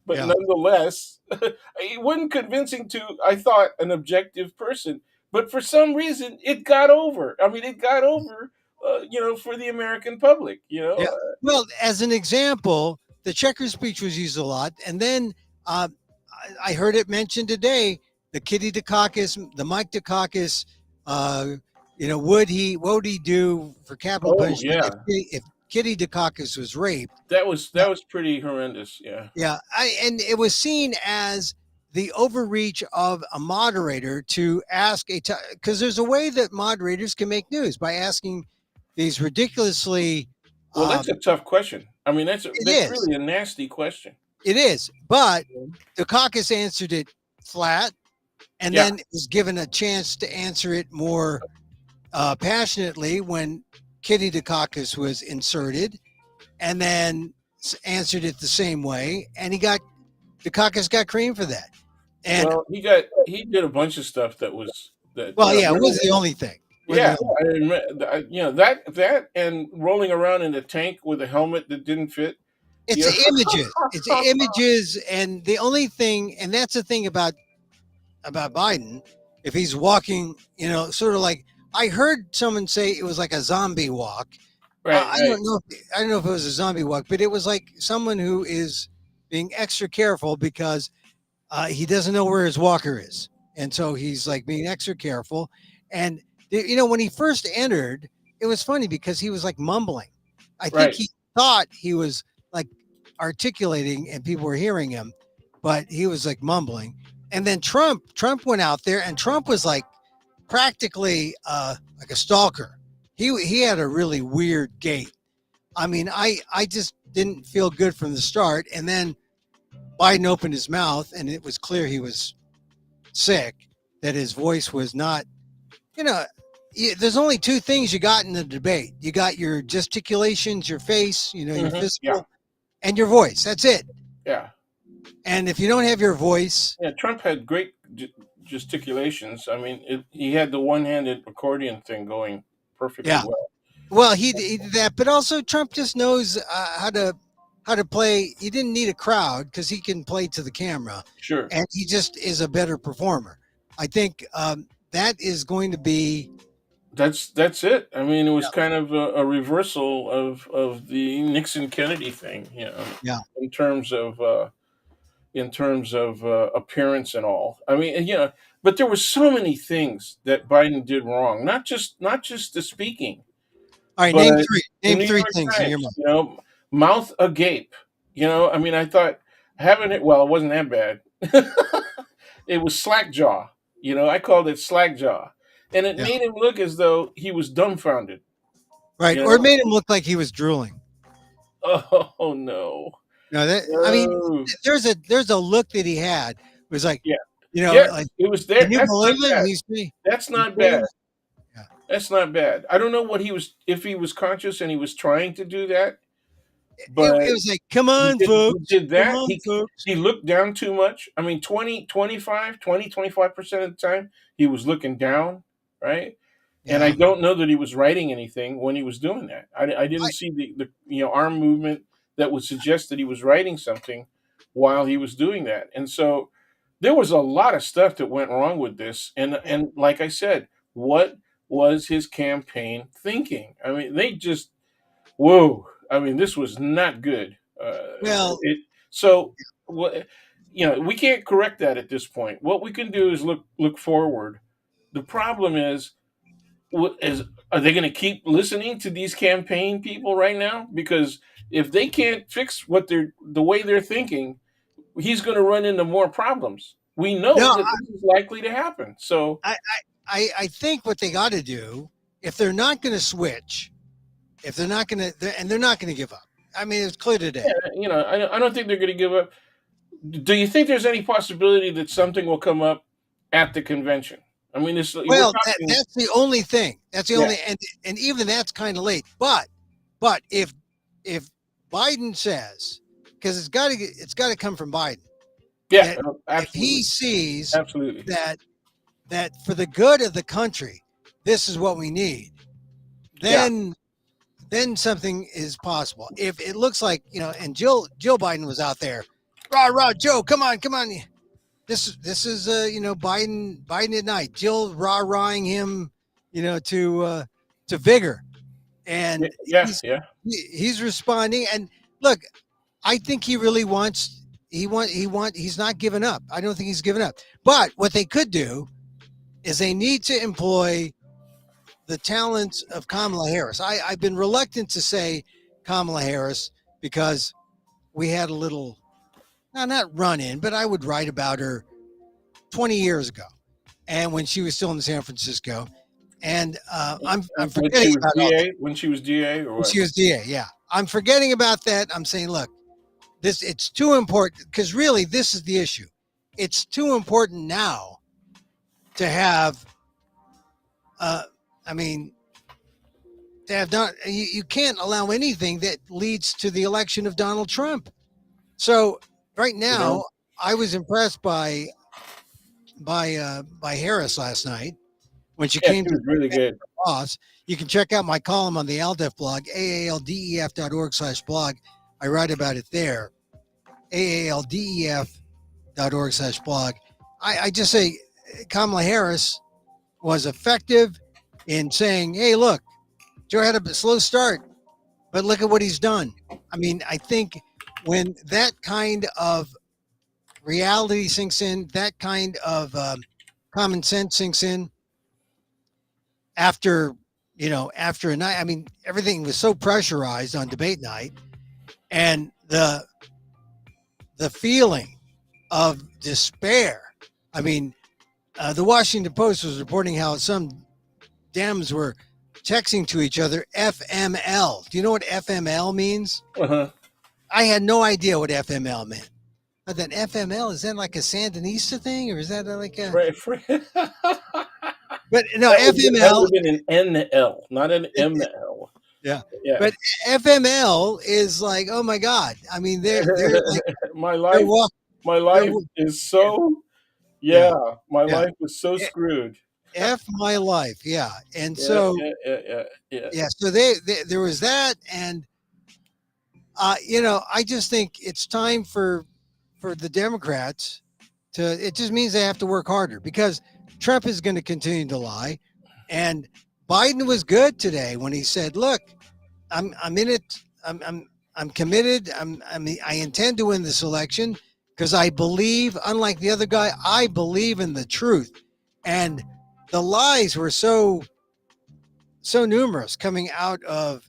but yeah, nonetheless, it wasn't convincing to I thought an objective person, but for some reason it got over. I mean, it got over. For the American public, yeah. Well, as an example, the checkers speech was used a lot, and then I heard it mentioned today. The Kitty Dukakis, the Mike Dukakis. Uh, what would he do for capital Oh punishment yeah, if Kitty Dukakis was raped? that was pretty horrendous. Yeah. Yeah, and it was seen as the overreach of a moderator to ask because there's a way that moderators can make news by asking these ridiculously. Well, Um, that's a tough question. I mean, it that's is, really a nasty question. it is, but the caucus answered it flat, and Yeah. then was given a chance to answer it more passionately when Kitty Dukakis was inserted, and then answered it the same way, and Dukakis got cream for that. And Well, he did a bunch of stuff that was that well, yeah, it remember was the only thing. Wasn't yeah, the only- I remember, that and rolling around in a tank with a helmet that didn't fit. It's You the images. It's the images, and the only thing, and that's the thing about Biden. If he's walking, sort of like I heard someone say it was like a zombie walk. Right, I right, don't know. I don't know if it was a zombie walk, but it was like someone who is being extra careful because he doesn't know where his walker is, and so he's like being extra careful. And when he first entered, it was funny because he was like mumbling. I think right. he thought he was like articulating, and people were hearing him, but he was like mumbling. And then Trump went out there, and Trump was like practically like a stalker. He had a really weird gait. I mean, I just didn't feel good from the start, and then Biden opened his mouth, and it was clear he was sick, that his voice was not, you know, there's only two things you got in the debate. You got your gesticulations, your face, your Yeah, physical, and your voice. That's it. yeah, And if you don't have your voice, yeah. Trump had great gesticulations. I mean, he had the one-handed accordion thing going perfectly yeah. well. Well, he did that, but also Trump just knows how to play. He didn't need a crowd because he can play to the camera, Sure. and he just is a better performer. I think that is going to be. That's it. I mean, it was Yeah, kind of a reversal of the Nixon Kennedy thing, yeah. in terms of appearance and all. I mean, but there were so many things that Biden did wrong. Not just the speaking, All right, but name three. the Name New three York things in your Times. mind. Mouth agape. I mean, I thought having it. Well, it wasn't that bad. It was slack jaw. I called it slack jaw, and it Yeah, made him look as though he was dumbfounded. right. You Or it know. made him look like he was drooling. Oh no. No, that I mean, No. there's a look that he had. It was like, Yeah. like, Yes, it was there. can you That's not believe it? bad. That's He's not saying bad. that? Yeah. That's not bad. I don't know what he was if he was conscious and he was trying to do that, It but was like, come he on, did he folks, did come that. on, He folks. he looked down too much. I mean 25% of the time he was looking down, right? And I Yeah, don't know that he was writing anything when he was doing that. I I, didn't see the arm movement that would suggest that he was writing something while he was doing that. And so there was a lot of stuff that went wrong with this. And like I said, what was his campaign thinking? I mean, they just whoa. I mean, this was not good. well, It so what we can't correct that at this point. What we can do is look forward. The problem is are they going to keep listening to these campaign people right now? Because if they can't fix the way they're thinking, he's going to run into more problems. We know no, that this is likely to happen. So I, I think what they got to do if they're not going to switch, if they're not going to, and they're not going to give up. I mean, it's clear today. Yeah, I don't think they're going to give up. Do you think there's any possibility that something will come up at the convention? I mean, we're Well, talking. that's the only thing. That's the Yeah, only, and even that's kind of late. But if Biden says, because it's got to come from Biden, yeah, that if he absolutely, sees absolutely. that for the good of the country, this is what we need, Yeah, then something is possible. If it looks like, and Jill Biden was out there, rah rah, Joe, come on, come on. This is Biden at night. Jill rah rahing him, to vigor, yeah, and yeah, yeah. he's responding. And look, I think he really wants. He's not giving up. I don't think he's given up. But what they could do is they need to employ the talents of Kamala Harris. I've been reluctant to say Kamala Harris because we had a little, not run in, but I would write about her 20 years ago, and when she was still in San Francisco, and I'm When forgetting she was about all that. DA, when she was DA, or When what? she was DA, yeah, I'm forgetting about that. I'm saying, look, it's too important because really this is the issue. It's too important now to have, uh, I mean, to have done. You can't allow anything that leads to the election of Donald Trump. So right You now, know? I was impressed by Harris last night when she Yeah, came she to was really good. boss. You can check out my column on the ALDEF blog, aaldef.org/blog. I write about it there, aaldef.org/blog. I just say Kamala Harris was effective in saying, hey, look, Joe had a slow start, but look at what he's done. I mean, I think when that kind of reality sinks in, that kind of common sense sinks in, after after a night. I mean, everything was so pressurized on debate night, and the feeling of despair. I mean, the Washington Post was reporting how some Dems were texting to each other FML. Do you know what FML means? Uh-huh. I had no idea what FML meant. But then FML, is that like a Sandinista thing, or is that like a? That But no, would FML. have been an NL, not an ML. Yeah, Yeah. but FML is like, oh my god. I mean, they're like my they're life, walk my they're life is so. yeah Yeah, my yeah life is so screwed. F my life, yeah. And Yeah, so yeah, yeah, yeah, yeah. yeah, so there was that, and I just think it's time for the Democrats to. It just means they have to work harder because Trump is going to continue to lie, and Biden was good today when he said, "Look, I'm in it. I'm committed. I intend to win this election because I believe, unlike the other guy, I believe in the truth." And the lies were so numerous coming out of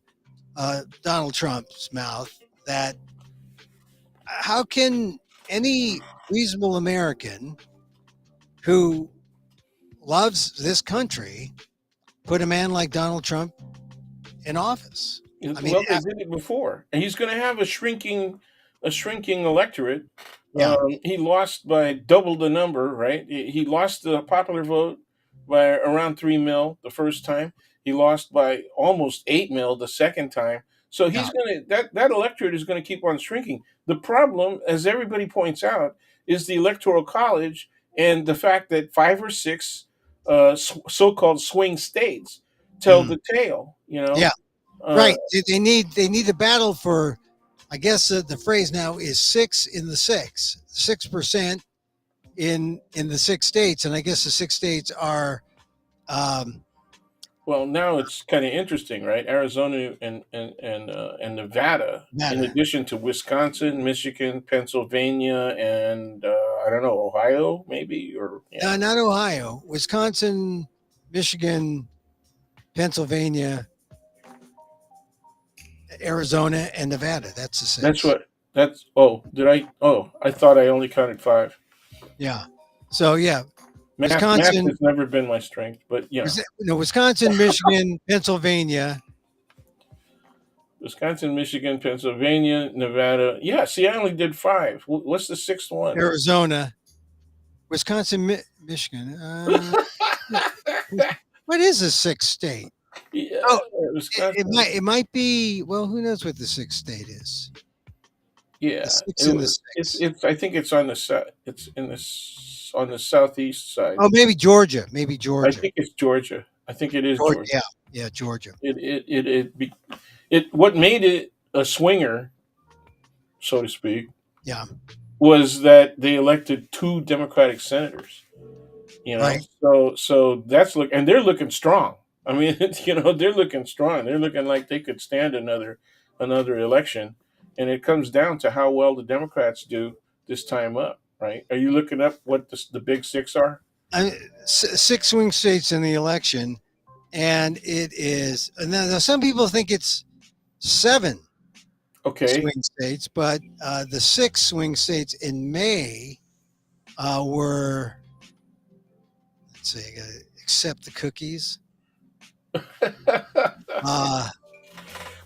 Donald Trump's mouth that how can any reasonable American who loves this country put a man like Donald Trump in office? I mean, Well, they did it before, and he's going to have a shrinking electorate. yeah, He lost by double the number, right? He lost the popular vote by around 3 mil the first time. He lost by almost 8 mil the second time. So yeah, he's going to that electorate is going to keep on shrinking. The problem, as everybody points out, is the electoral college and the fact that five or six so-called swing states tell mm, the tale. yeah. Uh, Right. They need the battle for. I guess the phrase now is six in the six, 6% in the six states, and I guess the six states are um, Well, now it's kind of interesting, right? Arizona and Nevada, in Nevada. addition to Wisconsin, Michigan, Pennsylvania, and I don't know, Ohio, maybe, or yeah, Not Ohio, Wisconsin, Michigan, Pennsylvania, Arizona, and Nevada. That's the that's six. what that's. Oh, did I? Oh, I thought I only counted five. Yeah. So yeah, Math Wisconsin, has never been my strength, but Wisconsin, Michigan, Pennsylvania, Wisconsin, Michigan, Pennsylvania, Nevada. Yeah, see, I only did 5. What's the sixth one? Arizona, Wisconsin, Michigan. What is the sixth state? Yeah, Oh, it Wisconsin. might be. Well, who knows what the sixth state is? The Yeah, six and the it's six. it's. I think it's on the south. It's on the southeast side. Oh, maybe Georgia. Maybe I Georgia. think it's Georgia. I think it is Georgia. Georgia. Yeah, yeah, Georgia. It what made it a swinger, so to speak, Yeah, was that they elected 2 Democratic senators. right. So that's and they're looking strong. I mean, they're looking strong. They're looking like they could stand another election, and it comes down to how well the Democrats do this time up. Right? Are you looking up what the big six are? Six swing states in the election, and it is. Now some people think it's 7 Okay. swing states, but the 6 swing states in May were. Let's see. I gotta accept the cookies. Uh,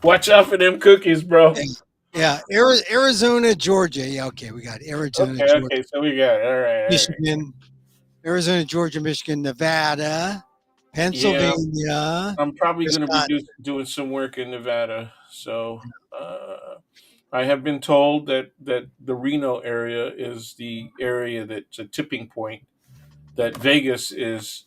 Watch out for them cookies, bro. and, yeah, Arizona, Georgia. Yeah, okay, we got Arizona, Okay, Georgia, okay, so we got it. All right, all right. Michigan, Arizona, Georgia, Michigan, Nevada, Yeah, Pennsylvania, I'm probably going to be Wisconsin. doing some work in Nevada. So I have been told that the Reno area is the area that's a tipping point. That Vegas is,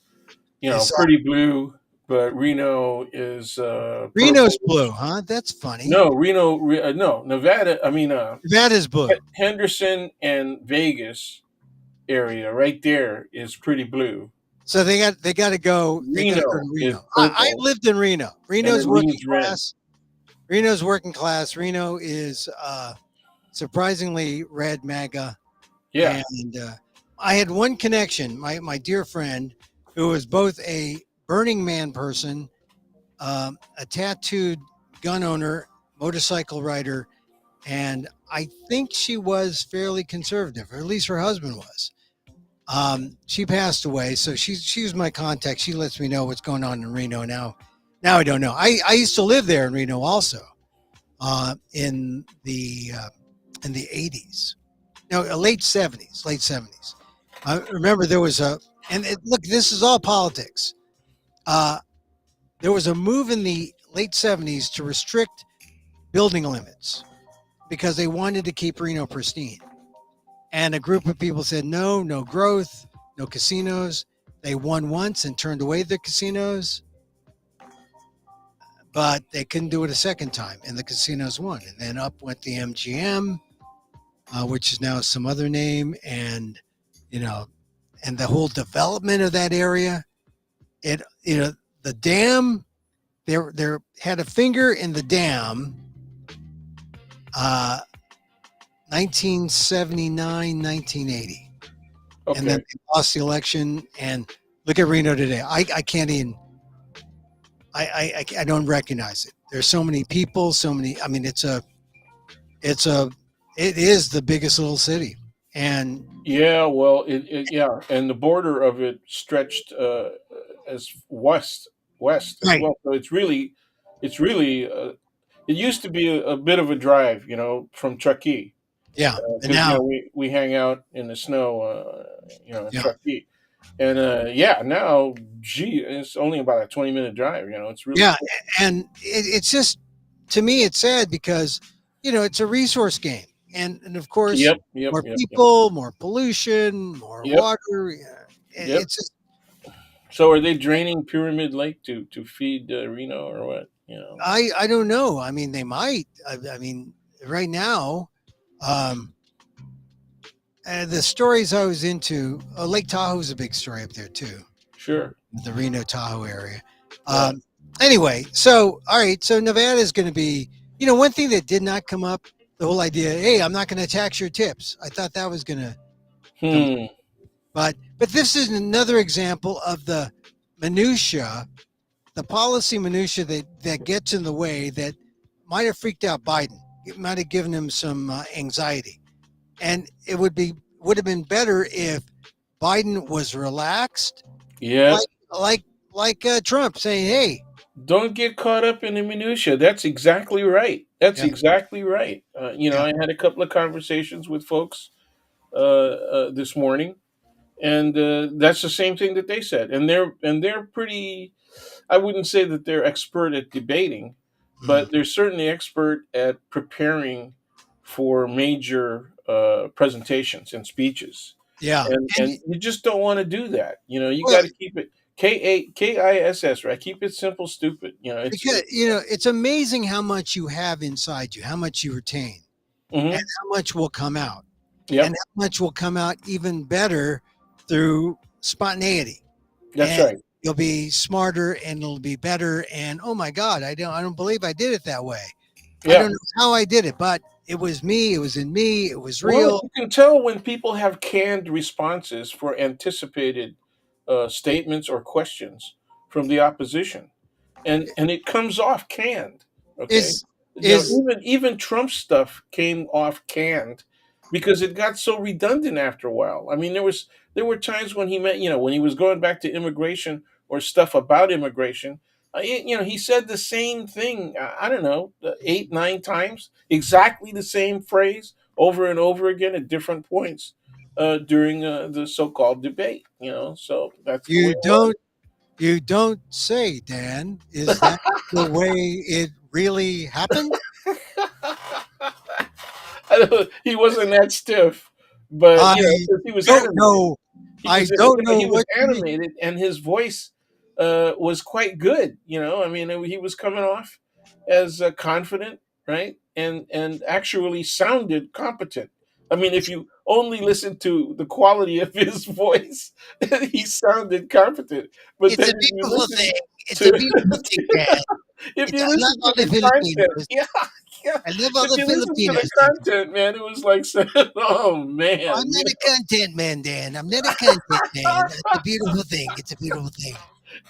It's pretty blue, but Reno is Reno's purple. blue, huh? That's funny. No, no, Nevada. I mean, Nevada's blue. Henderson and Vegas area right there is pretty blue. So they got to go. They got to go Reno to is Reno. I purple, lived in Reno. and it Reno's working leans red. class. Reno's working class. Reno is surprisingly red MAGA. Yeah. And I had one connection. My dear friend, who was both a Burning Man person, a tattooed gun owner, motorcycle rider, and I think she was fairly conservative, or at least her husband was. She passed away, so she was my contact. She lets me know what's going on in Reno now. Now I don't know. I used to live there in Reno also, in the 80s. No, late 70s, late 70s. I remember there was look, this is all politics. There was a move in the late 70s to restrict building limits because they wanted to keep Reno pristine. And a group of people said, no, no growth, no casinos. They won once and turned away the casinos, but they couldn't do it a second time, and the casinos won. And then up went the MGM, which is now some other name, and and the whole development of that area. The dam, there had a finger in the dam. 1979, 1980. And then Okay. they lost the election. And look at Reno today. I can't even. I don't recognize it. There's so many people, so many. I mean, it is the biggest little city, and Yeah. Well, yeah, and the border of it stretched as west as right, well. So it's really. It used to be a bit of a drive, from Truckee, yeah, and because now, we hang out in the snow, in yeah, Truckee, and yeah, now, gee, it's only about a 20-minute drive. It's really yeah, cool. and it's just, to me, it's sad because it's a resource game, and of course, Yep, yep, more yep, yep, people, more pollution, more yep, water. Yeah, yep. it's just So are they draining Pyramid Lake to feed Reno or what? I don't know. I mean, they might. I mean, right now, um, the stories I was into, Lake Tahoe is a big story up there too, Sure. the Reno Tahoe area. Yeah. Anyway, so all right, so Nevada is going to be, one thing that did not come up, the whole idea. Hey, I'm not going to tax your tips. I thought that was going to come, Hmm. but this is another example of the minutia, the policy minutia that gets in the way that might have freaked out Biden. It might have given him some anxiety, and it would have been better if Biden was relaxed, Yep. like Trump saying, "Hey, Don't get caught up in the minutia. That's exactly right. That's Yeah, exactly right. yeah. I had a couple of conversations with folks this morning, and that's the same thing that they said. And they're pretty. I wouldn't say that they're expert at debating, Mm. but they're certainly expert at preparing for major presentations and speeches. Yeah. And you just don't want to do that. You Well, got to keep it KISS, right? Keep it simple, stupid. because it's amazing how much you have inside you, how much you retain, and Mhm. how much will come out, and Yep, how much will come out even better through spontaneity. that's And right. you'll be smarter, and it'll be better. And oh my God, I don't believe I did it that way. I Yeah. don't know how I did it, but it was me. It was in me. It was Well, real. you can tell when people have canned responses for anticipated statements or questions from the opposition, and it comes off canned. Okay, Is is even Trump stuff came off canned because it got so redundant after a while. I mean, there were times when he meant, when he was going back to immigration or stuff about immigration. He said the same thing. I don't know, 8 9 times, exactly the same phrase over and over again at different points during the so-called debate. So that's the way you it was. don't you don't say, Dan? Is that the way it really happened? He wasn't that stiff, but I 'cause he was don't animated. know. He I was don't know he was what you mean. animated, and his voice was quite good. I mean, he was coming off as confident, right, and actually sounded competent. I mean, if you only listen to the quality of his voice, he sounded competent. But It's then a if you beautiful listen thing. It's a to beautiful thing, Dan. if It's you I love listen to all the the content, Filipinos. yeah, yeah. I love all If the you listen to the Filipinos, Dan. content, man, it was like saying, "Oh I'm man," not a content man, Dan. I'm not a content man. It's a beautiful thing. It's a beautiful thing.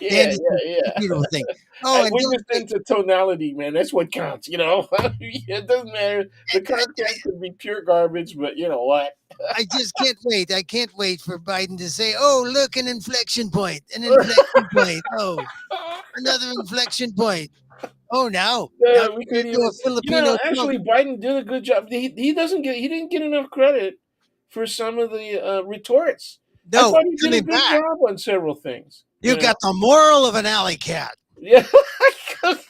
Dan, Yeah, it's a yeah, beautiful thing. Oh, yeah. and We're don't just into tonality, man. That's what counts. It doesn't matter. The content could be pure garbage, but you know what? I just can't wait. I can't wait for Biden to say, "Oh, look, an inflection point, an inflection point. Oh, another inflection point. Oh, now We you could do a even, Filipino Trump." actually, Biden did a good job. He didn't get enough credit for some of the retorts. I No, thought he did a coming good back, job on several things. you got the moral of an alley cat. Yeah,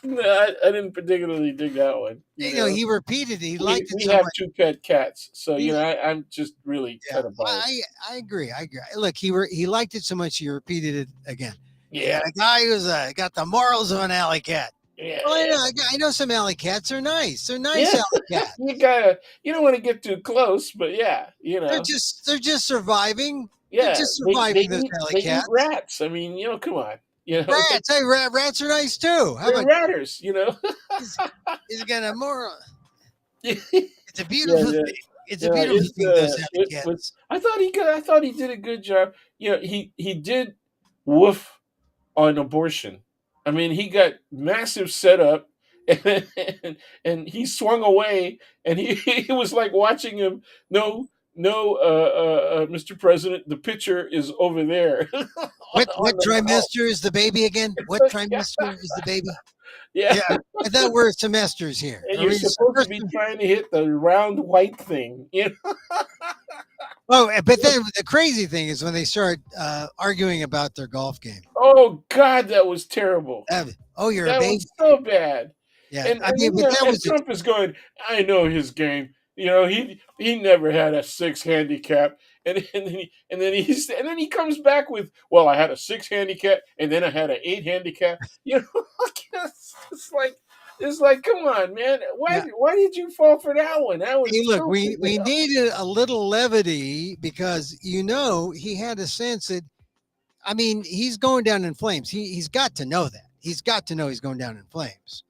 no, I didn't particularly dig that one. He repeated it. He We liked it we so have much. two pet cats, so He, I'm just really yeah, kind of biased. I agree. I agree. Look, he liked it so much he repeated it again. You got Yeah, a guy who's got the morals of an alley cat. yeah, Well, I know. yeah, I know some alley cats are nice. They're nice yeah. alley cats. You don't want to get too close, but yeah, They're just surviving. They're yeah. just They surviving those eat alley they eat cats. rats. I mean, come on, Rats. Hey, rats are nice too. How they're about ratters. he's, he's got a moral? Yeah, It's a yeah, beautiful thing. It's a yeah. beautiful thing. Those alley It was. cats. I thought he did a good job. He did woof on abortion. I mean, he got massive setup, and he swung away, and he was like watching him. No, no, Mr. President, the picture is over there What on the ball. trimester is the baby again? What Yeah, trimester is the baby? yeah. Yeah, I thought we're semesters here. And Are you're we supposed to first? be trying to hit the round white thing. Oh, but then the crazy thing is when they start arguing about their golf game. Oh God, that was terrible. Oh, you're a That baby. was so bad. Yeah, And I mean, but that and was Trump is going, I know his game. He never had a six handicap. And then he comes back with, well, I had a six handicap and then I had an eight handicap. It's like come on, man. yeah. Why did you fall for that one? That was Hey, look, stupid. we needed a little levity because he had a sense that he's going down in flames. He's got to know that. He's got to know he's going down in flames.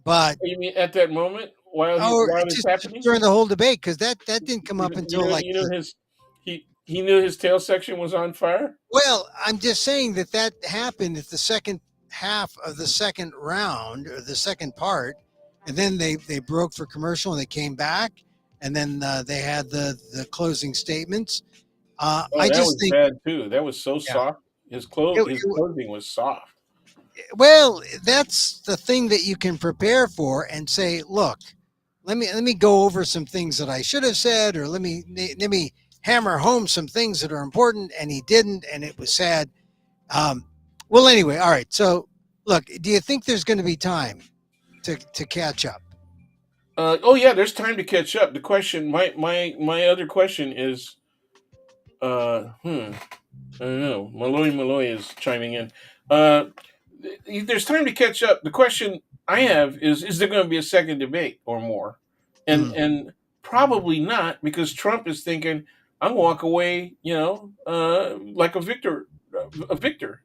But You mean at that moment oh, while it's just happening? during the whole debate because that didn't come up until like He knew his tail section was on fire. well, I'm just saying that happened at the second half of the second round or the second part, and then they broke for commercial and they came back, and then they had the closing statements. Oh, I that just was think, bad too. That was so yeah, soft. it, His it, clothing was soft. Well, that's the thing that you can prepare for and say, look, let me go over some things that I should have said, or let me hammer home some things that are important, and he didn't, and it was sad. Um, well, anyway, all right. So, look, do you think there's going to be time to catch up? Oh yeah, there's time to catch up. The question, my other question is, I don't know. Malloy is chiming in. Uh, there's time to catch up. The question I have is there going to be a second debate or more? Mm, And probably not, because Trump is thinking, I'm gonna walk away, like a victor.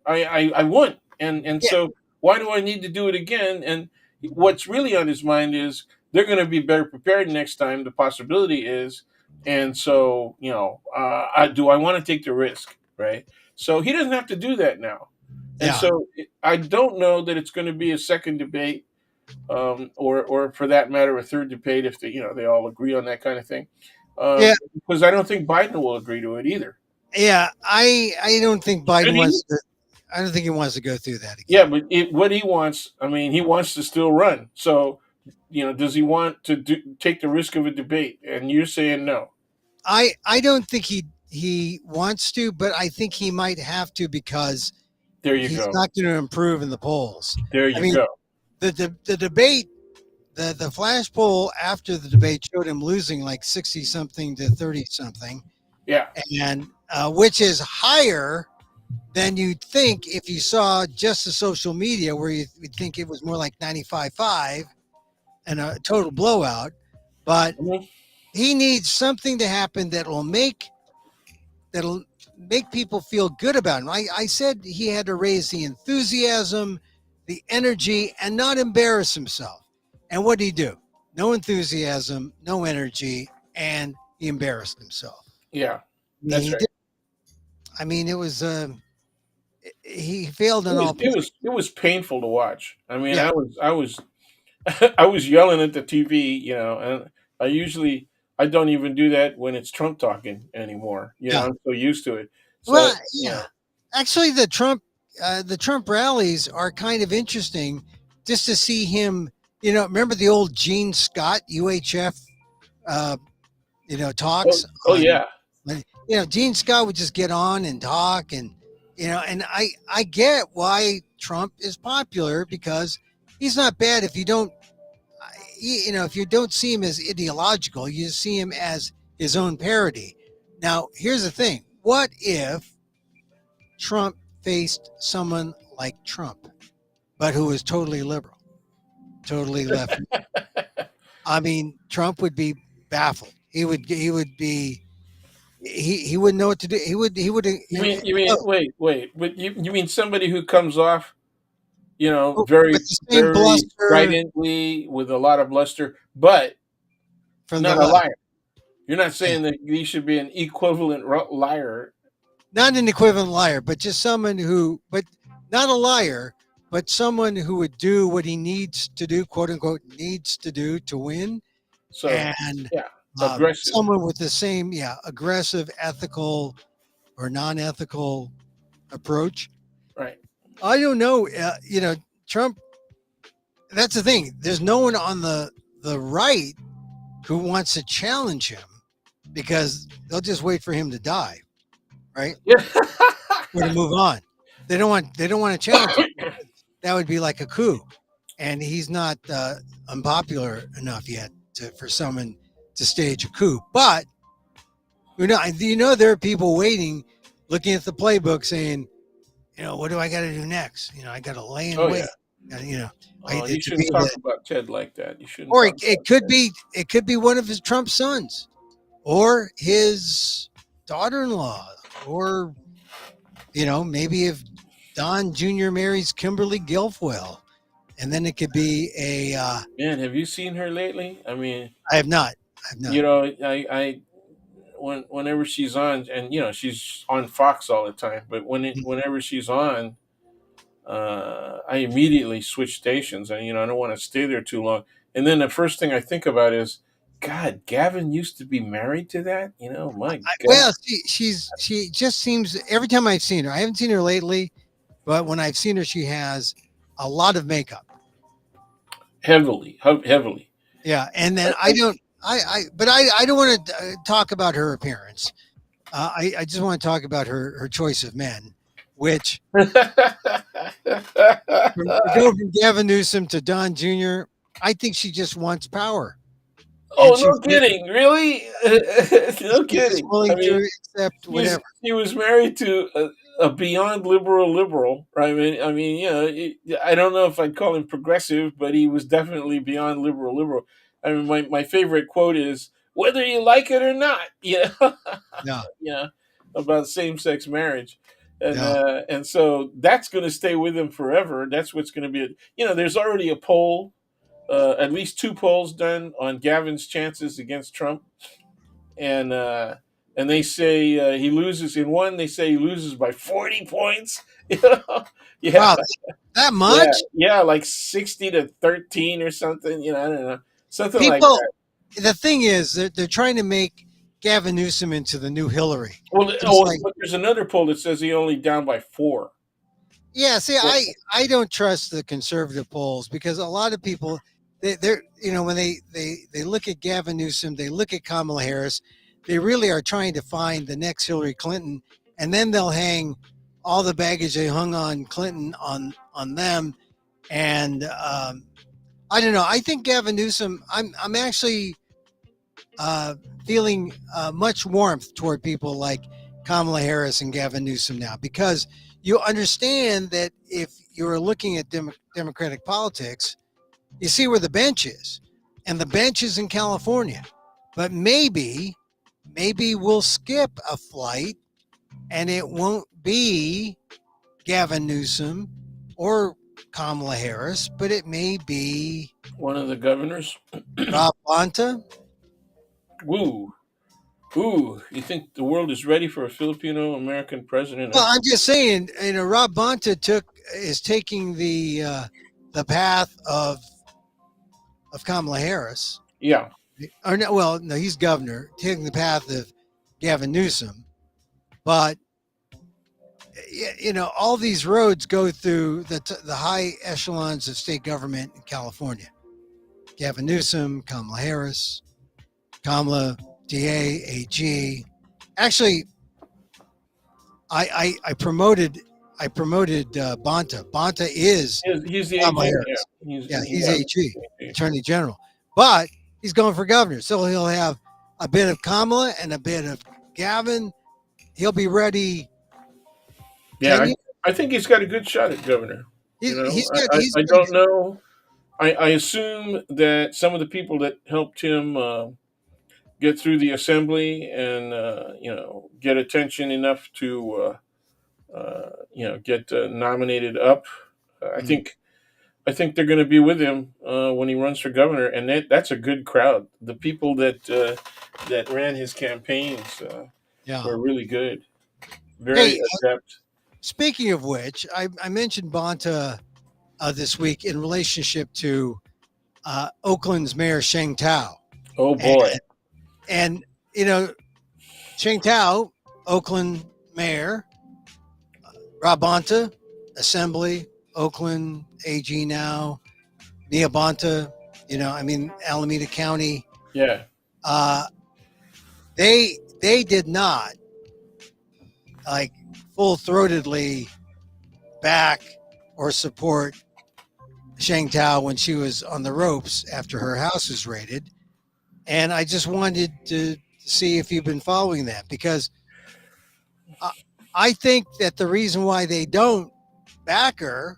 I won, and yeah, so why do I need to do it again? And what's really on his mind is they're going to be better prepared next time. The possibility is, and so do I want to take the risk, right? So he doesn't have to do that now, and yeah, so I don't know that it's going to be a second debate, or for that matter, a third debate if they all agree on that kind of thing, yeah, because I don't think Biden will agree to it either. yeah. I don't think Biden Should he? wants to. I don't think he wants to go through that Yeah, again. but what he wants, I mean, he wants to still run. So, does he want to take the risk of a debate? And you're saying no. I don't think he wants to, but I think he might have to because There you he's go. not going to improve in the polls. There I you mean, go. the debate, the flash poll after the debate showed him losing like 60 something to 30 something, Yeah. and which is higher than you'd think if you saw just the social media, where you'd think it was more like 95-5 and a total blowout. But Mhm. he needs something to happen that'll make people feel good about him. I said he had to raise the enthusiasm, the energy, and not embarrass himself. And what did he do? No enthusiasm, no energy, and he embarrassed himself. Yeah. I mean, That's he right. did. I mean, it was he failed It on was all it points. was it was painful to watch. I mean, Yeah, I was I was yelling at the TV, and I don't even do that when it's Trump talking anymore. yeah. I'm so used to it. So, Well, yeah. Actually, the Trump rallies are kind of interesting, just to see him. Remember the old Gene Scott UHF uh, oh, talks oh on, yeah. Gene Scott would just get on and talk, and and I get why Trump is popular, because he's not bad if you don't, if you don't see him as ideological, you see him as his own parody. Now, here's the thing: what if Trump faced someone like Trump, but who was totally liberal, totally left? I mean, Trump would be baffled. He would be he wouldn't know what to do. He would You mean wait, but you mean somebody who comes off, with very, the same very bluster stridently with a lot of bluster, but from the not a left. liar. You're not Yeah. saying that he should be an equivalent liar. Not an equivalent liar, but just someone who, but not a liar, but someone who would do what he needs to do, quote unquote, needs to do to win, So, and yeah, aggressive, someone with the same, aggressive, ethical or non-ethical approach. right? I don't know. Trump. That's the thing. There's no one on the right who wants to challenge him, because they'll just wait for him to die, right, Yeah. or to move on. They don't want to challenge him. That would be like a coup, and he's not unpopular enough yet for someone to stage a coup. But there are people waiting, looking at the playbook, saying, what do I got to do next? I got to lay in Oh yeah. wait. You know, Oh, you to be shouldn't talk the, about Ted like that. You shouldn't or talk it about could Ted. be one of his Trump sons, or his daughter-in-law, or maybe if Don Jr. marries Kimberly Guilfoyle, and then it could be a. Man, have you seen her lately? I mean, I have not. I have not. I whenever she's on, and she's on Fox all the time, but whenever she's on, I immediately switch stations, and I don't want to stay there too long. And then the first thing I think about is, God, Gavin used to be married to that. My God. Well, she just seems, every time I've seen her. I haven't seen her lately, but when I've seen her, she has. a lot of makeup. heavily. Yeah, and then I I, don't. But I don't want to talk about her appearance. I just want to talk about her choice of men, which to go from Gavin Newsom to Don Jr. I think she just wants power, oh, and no kidding! Really? No she's just kidding. I willing mean, to accept whatever. he was married to a beyond liberal, right? I mean, I don't know if I'd call him progressive, but he was definitely beyond liberal. I mean, my favorite quote is whether you like it or not, Yeah, yeah, about same sex marriage, yeah. and so that's going to stay with him forever. That's what's going to be. There's already a poll, at least two polls done on Gavin's chances against Trump, and uh, and they say he loses in one. They say he loses by 40 points. Yeah, Wow, that yeah, much yeah, like 60-13 or something. I don't know, something like people. that. The thing is, they're trying to make Gavin Newsom into the new Hillary. Well, Just like, but there's another poll that says he only down by four. yeah. See, Yeah, I don't trust the conservative polls because a lot of people they're when they look at Gavin Newsom, they look at Kamala Harris, they really are trying to find the next Hillary Clinton, and then they'll hang all the baggage they hung on Clinton on them, and I don't know. I think Gavin Newsom. I'm actually uh, feeling much warmth toward people like Kamala Harris and Gavin Newsom now because you understand that if you're looking at Democratic politics, you see where the bench is, and the bench is in California. But maybe we'll skip a flight and it won't be Gavin Newsom or Kamala Harris, but it may be one of the governors. Rob Bonta. Woo, woo! You think the world is ready for a Filipino American president? Well, Huh? I'm just saying, Rob Bonta is taking the path of Kamala Harris, Yeah, or no, well, no, he's governor, taking the path of Gavin Newsom, but all these roads go through the high echelons of state government in California. Gavin Newsom, Kamala Harris, Kamala, DA, AG. Actually, I promoted Bonta. Bonta is he's the Kamala AG. Harris. Yeah, Yeah, he's AG, yeah. Attorney General, but he's going for governor, so he'll have a bit of Kamala and a bit of Gavin. He'll be ready. Yeah, 10 years. I think he's got a good shot at governor. I He's don't know. I assume that some of the people that helped him get through the assembly and get attention enough to get nominated up. I mm, think I think they're going to be with him when he runs for governor, and that's a good crowd. The people that ran his campaigns yeah. were really good, very Hey, adept. speaking of which, I mentioned Bonta this week in relationship to Oakland's Mayor Sheng Tao. Oh And, boy, and you know, Sheng Tao, Oakland Mayor, Rob Bonta, Assembly, Oakland, AG now, Nia Bonta, Alameda County. yeah, Uh, they did not like full throatedly back or support Sheng Tao when she was on the ropes after her house was raided. And I just wanted to see if you've been following that because I, I think that the reason why they don't back her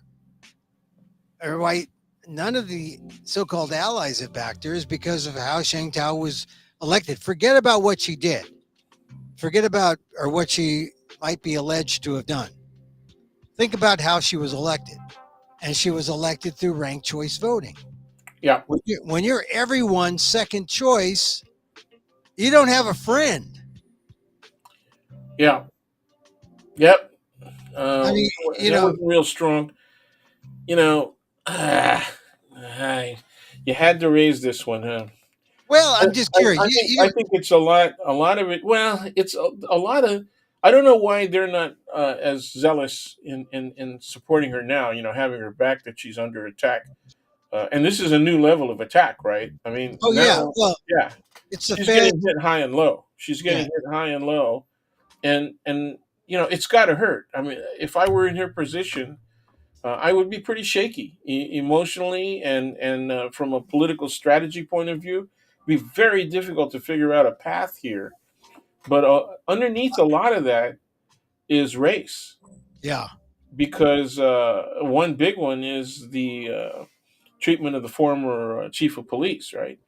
or why none of the so-called allies have backed her is because of how Sheng Tao was elected. Forget about what she did. Forget about or what she might be alleged to have done. Think about how she was elected. And she was elected through ranked choice voting. yeah, When you're everyone's second choice, you don't have a friend. yeah, yep. I mean, That wasn't real strong. You know, you had to raise this one, huh? well, I'm just curious. I think it's a lot of it. Well, it's a lot of. I don't know why they're not as zealous in supporting her now. Having her back that she's under attack, and this is a new level of attack, right? I mean, Oh yeah. now, Well, yeah, it's the she's getting feds. hit high and low. She's getting Yeah. hit high and low, and it's got to hurt. I mean, if I were in her position, I would be pretty shaky emotionally, and from a political strategy point of view, it'd be very difficult to figure out a path here. But underneath a lot of that is race, Yeah. because one big one is the treatment of the former chief of police, right?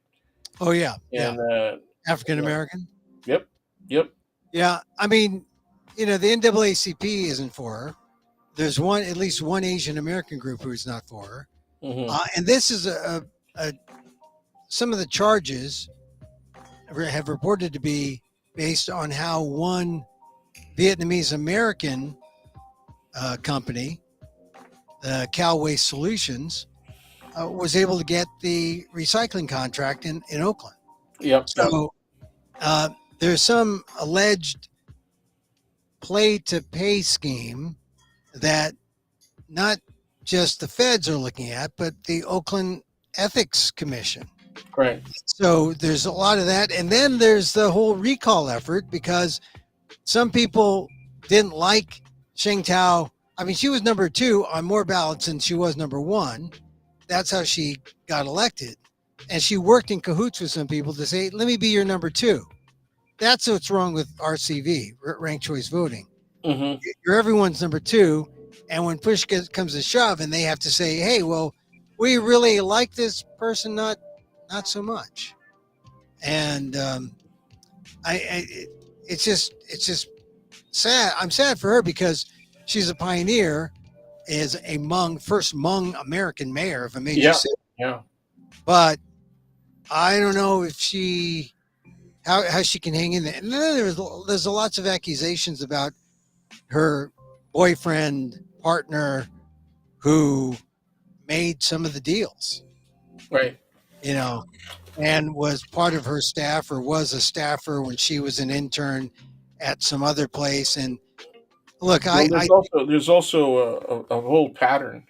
Oh yeah. Yeah. And African you know, American. yep, yep, Yeah. I mean, the NAACP isn't for her. There's at least one Asian American group who is not for her. hmm And this is a some of the charges have reported to be based on how one Vietnamese American company, Cal Waste Solutions, was able to get the recycling contract in Oakland. yep, yep, So uh, there's some alleged play to pay scheme that not just the feds are looking at, but the Oakland Ethics Commission. right, So there's a lot of that. And then there's the whole recall effort because some people didn't like Sheng Tao. I mean, she was number two on more ballots than she was number one. That's how she got elected. And she worked in cahoots with some people to say, let me be your number two. That's what's wrong with RCV, ranked choice voting. hmm You're everyone's number two. And when comes to shove and they have to say, hey, well, we really like this person, not so much. And I it's just sad. I'm sad for her because she's a pioneer, is a first Hmong American mayor of a major yeah, city. yeah, But I don't know if how she can hang in there. And then there's lots of accusations about her boyfriend partner who made some of the deals, right. you know, and was part of her staff or was a staffer when she was an intern at some other place. And look, Well, I, there's I also a whole pattern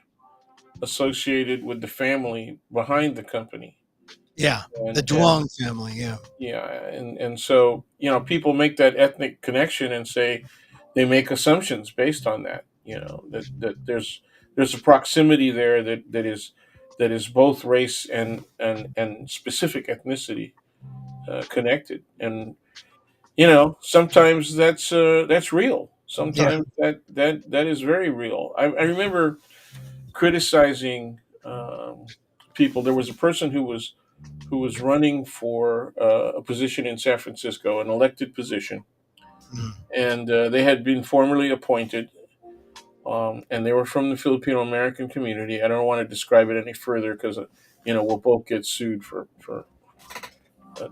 associated with the family behind the company, yeah, the and Duong family, yeah, yeah, and so people make that ethnic connection and say they make assumptions based on that. That there's a proximity there that is both race and specific ethnicity connected, and sometimes that's real. yeah, Sometimes that is very real. I remember criticizing people. There was a person who was running for a position in San Francisco, an elected position, mm, and they had been formally appointed, and they were from the Filipino American community. I don't want to describe it any further because we'll both get sued for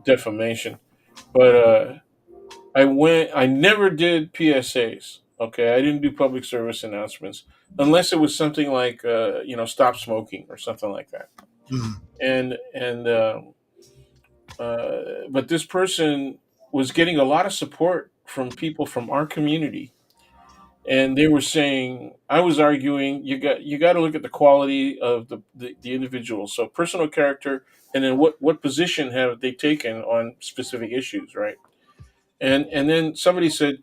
defamation. But I never did PSAs. Okay, I didn't do public service announcements unless it was something like stop smoking or something like that. mm, And but this person was getting a lot of support from people from our community, and they were saying, I was arguing, you got to look at the quality of the individual, so personal character, and then what position have they taken on specific issues, right? And then somebody said,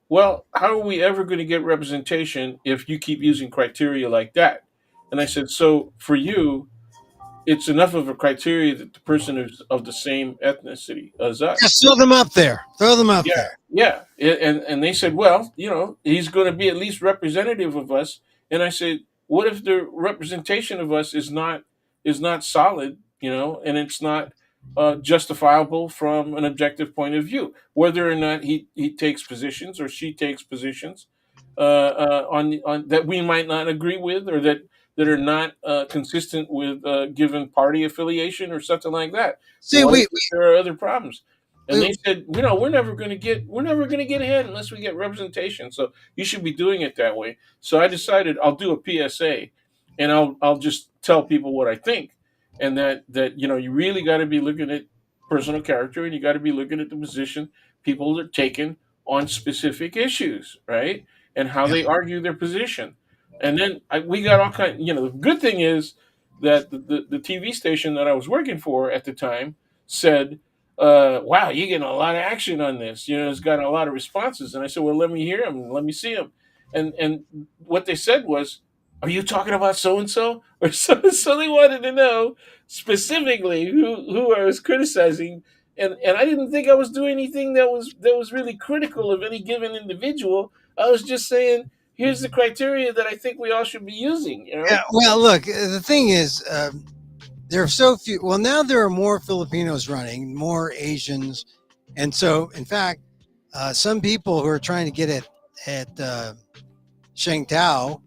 well, how are we ever going to get representation if you keep using criteria like that? And I said, so for you, it's enough of a criteria that the person is of the same ethnicity as us. just throw them up there. Throw them up Yeah, there. yeah. And they said, well, he's going to be at least representative of us. And I said, what if the representation of us is not solid, and it's not justifiable from an objective point of view, whether or not he takes positions or she takes positions on that we might not agree with, or that are not consistent with given party affiliation or something like that. See, What we if there are other problems? And we, they said, we're never going to get ahead unless we get representation. So you should be doing it that way. So I decided I'll do a PSA, and I'll just tell people what I think, and that you really got to be looking at personal character, and you got to be looking at the position people are taking on specific issues, right? And how Yeah. they argue their position. And then we got all kind. The good thing is that the TV station that I was working for at the time said, "Wow, you're getting a lot of action on this. It's got a lot of responses." And I said, "Well, let me hear them. Let me see them." And what they said was, "Are you talking about so and so or so?" So they wanted to know specifically who I was criticizing, and I didn't think I was doing anything that was really critical of any given individual. I was just saying, here's the criteria that I think we all should be using. Yeah. Well, look, the thing is, there are so few. Well, now there are more Filipinos running, more Asians, and so in fact, some people who are trying to get at Sheng Tao,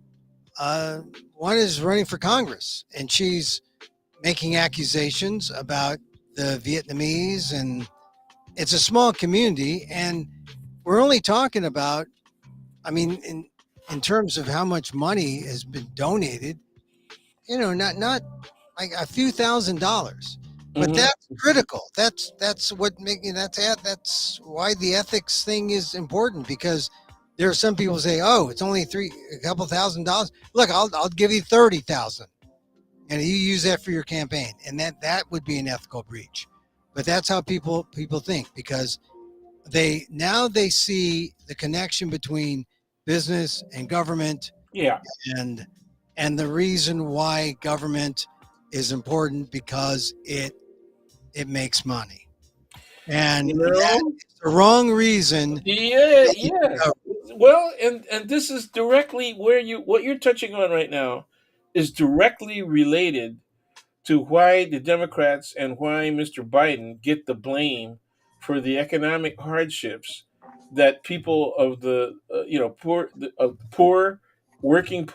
uh, one is running for Congress, and she's making accusations about the Vietnamese, and it's a small community, and we're only talking about, I mean, in terms of how much money has been donated, not like a few $1,000s, but Hmm. that's critical. That's what making that's why the ethics thing is important, because there are some people say, oh, it's only a couple $1,000s. Look, I'll give you 30,000, and you use that for your campaign, and that would be an ethical breach. But that's how people think, because they see the connection between business and government, Yeah, and and the reason why government is important, because it makes money, and you that's know. the wrong reason. Yeah, yes. Well, and this is directly where what you're touching on right now is directly related to why the Democrats and why Mr. Biden get the blame for the economic hardships that people of the poor, working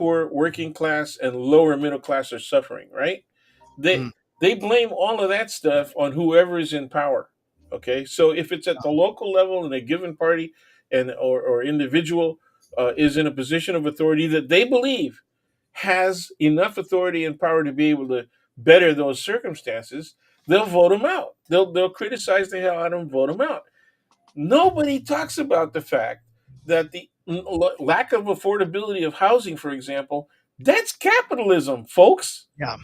class, and lower middle class are suffering. Right? They Mm, they blame all of that stuff on whoever is in power. Okay, so if it's at the local level in a given party and or individual is in a position of authority that they believe has enough authority and power to be able to better those circumstances, they'll vote them out. They'll criticize the hell out of them, vote them out. Nobody talks about the fact that the lack of affordability of housing, for example, that's capitalism, folks. yeah.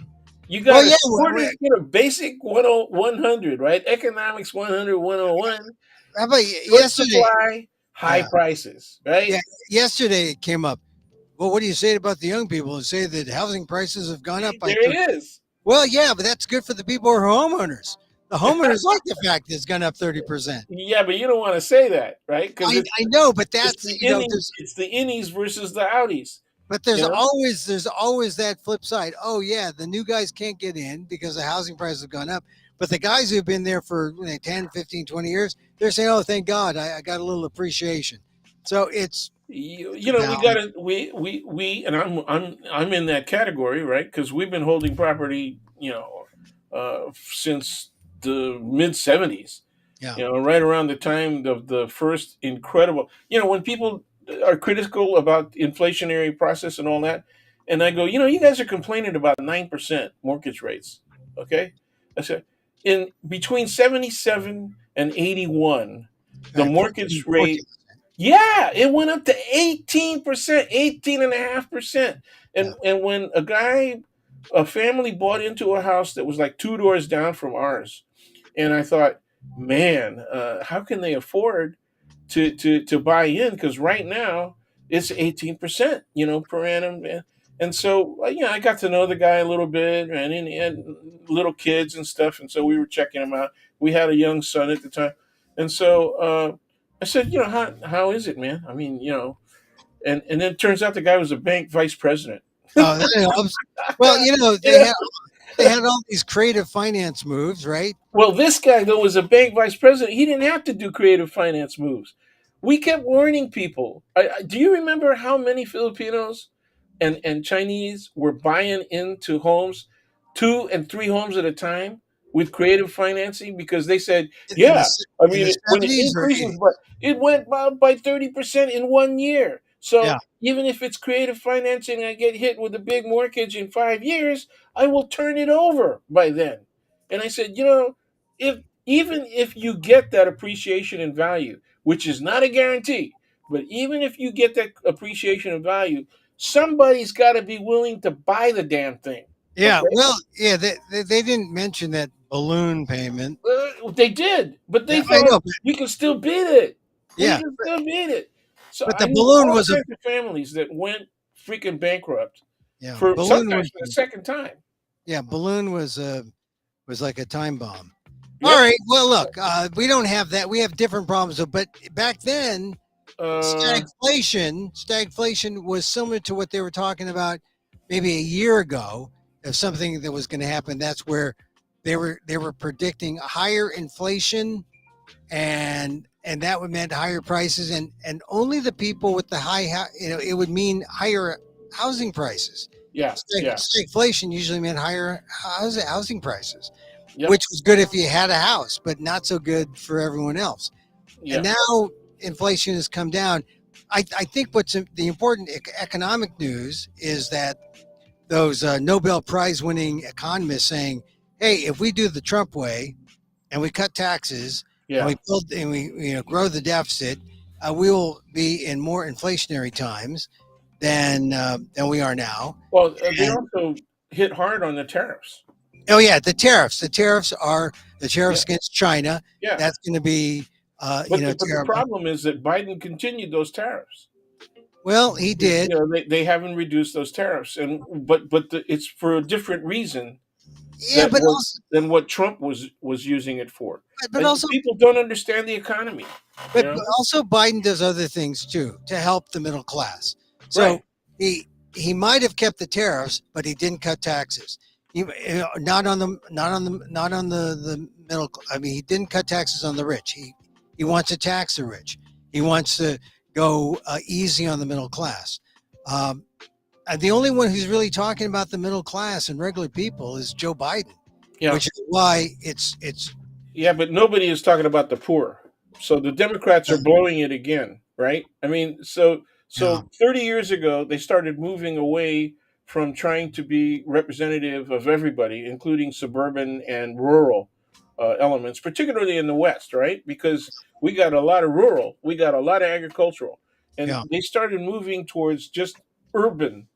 You Well, got yeah. to basic 100, right? Economics 100, 101. How about Short yesterday? supply, high Yeah, prices, right? yeah. Yesterday it came up. Well, what do you say about the young people who say that housing prices have gone up by There it is. Well, yeah, but that's good for the people who are homeowners. The homeowners like the fact that it's gone up 30%. Yeah, but you don't want to say that, right? Because I know, but it's that's, the innies, it's the innies versus the outies. but You know, there's always that flip side. Oh yeah, the new guys can't get in because the housing prices have gone up. But the guys who've been there for 10, 15, 20 years, they're saying, "Oh, thank God, I got a little appreciation." So it's a we balance. got to we and I'm in that category, right? Because we've been holding property, since the mid 70s. Yeah. Right around the time of the first incredible, when people are critical about the inflationary process and all that, and I go, you guys are complaining about 9% mortgage rates, okay? I said, in between 77 and 81, the Right, mortgage 14. rate, yeah, it went up to 18%, 18.5%. Yeah. And when a family bought into a house that was like two doors down from ours, and I thought, man, how can they afford to buy in? Because right now it's 18%, per annum. And so, I got to know the guy a little bit, and he had little kids and stuff, and so we were checking him out. We had a young son at the time, and so I said, how is it, man? I mean, and then it turns out the guy was a bank vice president. Oh, that helps. Well, You know, they had all these creative finance moves, right? Well, this guy, though, was a bank vice president. He didn't have to do creative finance moves. We kept warning people. Do you remember how many Filipinos and Chinese were buying into homes, two and three homes at a time with creative financing? Because they said, In the yeah, I in the mean, when it 70s or increases, 80s. but it went by 30% in one year. Yeah. So even if it's creative financing, I get hit with a big mortgage in 5 years, I will turn it over by then. And I said, if even if you get that appreciation in value, which is not a guarantee. But even if you get that appreciation of value, somebody's got to be willing to buy the damn thing. Yeah. Okay, Well, yeah, they didn't mention that balloon payment. they did, but Yeah, they I thought know. we can still beat it. We Yeah, can still beat it. So but I the knew balloon all was a kinds of families that went freaking bankrupt yeah, for balloon sometimes was for the second time. yeah, balloon was like a time bomb. All Yep. right. Well, look, we don't have that. We have different problems. But back then, Uh, stagflation was similar to what they were talking about maybe a year ago of something that was going to happen. That's where they were predicting higher inflation, and that would meant higher prices, and only the people with the it would mean higher housing prices. yeah, yeah, Stagflation usually meant higher housing prices, yep, which was good if you had a house, but not so good for everyone else. And yep, now inflation has come down. I think what's the important economic news is that those Nobel Prize winning economists saying, hey, if we do the Trump way and we cut taxes and yeah. we build and we grow the deficit, we will be in more inflationary times than we are now. Well, they And also hit hard on the tariffs. oh yeah, the tariffs. The tariffs are the Yeah, tariffs against China. yeah. That's going to be But the terrible. problem is that Biden continued those tariffs. Well, he did. They haven't reduced those tariffs, and it's for a different reason Yeah, but also, than what Trump was using it for. but also People don't understand the economy. You But know, also Biden does other things too to help the middle class. So right? he might have kept the tariffs, but he didn't cut taxes. Not on the middle. I mean, he didn't cut taxes on the rich. He wants to tax the rich. He wants to go easy on the middle class. Um, and the only one who's really talking about the middle class and regular people is Joe Biden, Yeah, which is why it's yeah. But nobody is talking about the poor. So the Democrats are blowing it again, right? I mean, yeah, 30 years ago they started moving away from trying to be representative of everybody, including suburban and rural elements, particularly in the West, right? Because we got a lot of rural, we got a lot of agricultural, and yeah, they started moving towards just urban,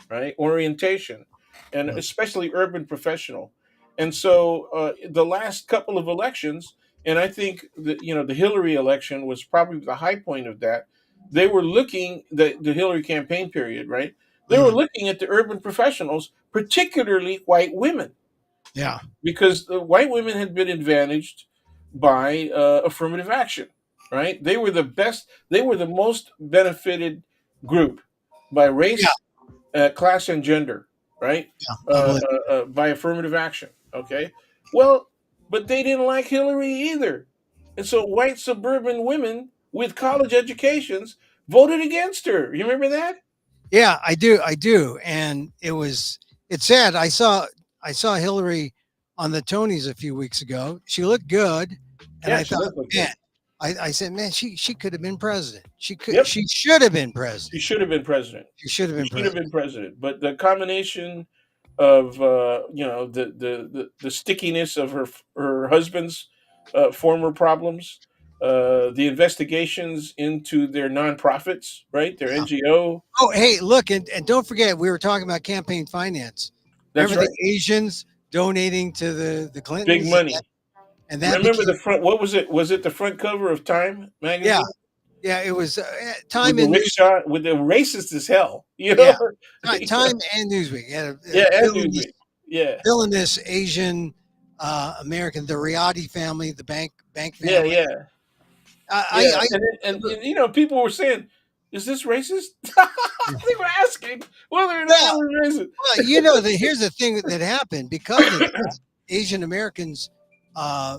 right, orientation, and yeah, especially urban professional. And so the last couple of elections, and I think the Hillary election was probably the high point of that. They were looking the Hillary campaign period, right? They were mm, looking at the urban professionals, particularly white women, yeah, because the white women had been advantaged by affirmative action, right? They were the best. They were the most benefited group by yeah, race, class, and gender, right? yeah. I believe. By affirmative action. Okay. Well, but they didn't like Hillary either, and so white suburban women with college educations voted against her. You remember that? Yeah, I do, and it's sad. I saw Hillary on the Tonys a few weeks ago. She looked good, and Yeah, I she thought, does look man, good. I said, man, she could have been president. Yep, She should have been president. she should have been president. She should have She been should have president. been president. But the combination of the stickiness of her husband's former problems, the investigations into their nonprofits, right, their Yeah. NGO. Oh, hey, look, and don't forget, we were talking about campaign finance. That's Remember the right, Asians donating to the big Clintons, money. and that Remember became the front? What was it? Was it the front cover of Time yeah, magazine yeah. It was with Time the and News. rickshaw with the racist as hell? You Yeah, know? Time and Newsweek had a Yeah, and villainous Newsweek. Yeah, villainous Asian American, the Riyadi family, the bank yeah, family. yeah. Yeah, I and people were saying, "Is this racist?" They were asking whether or not yeah. it was racist. Well, here's the thing that happened because of this. Asian Americans uh,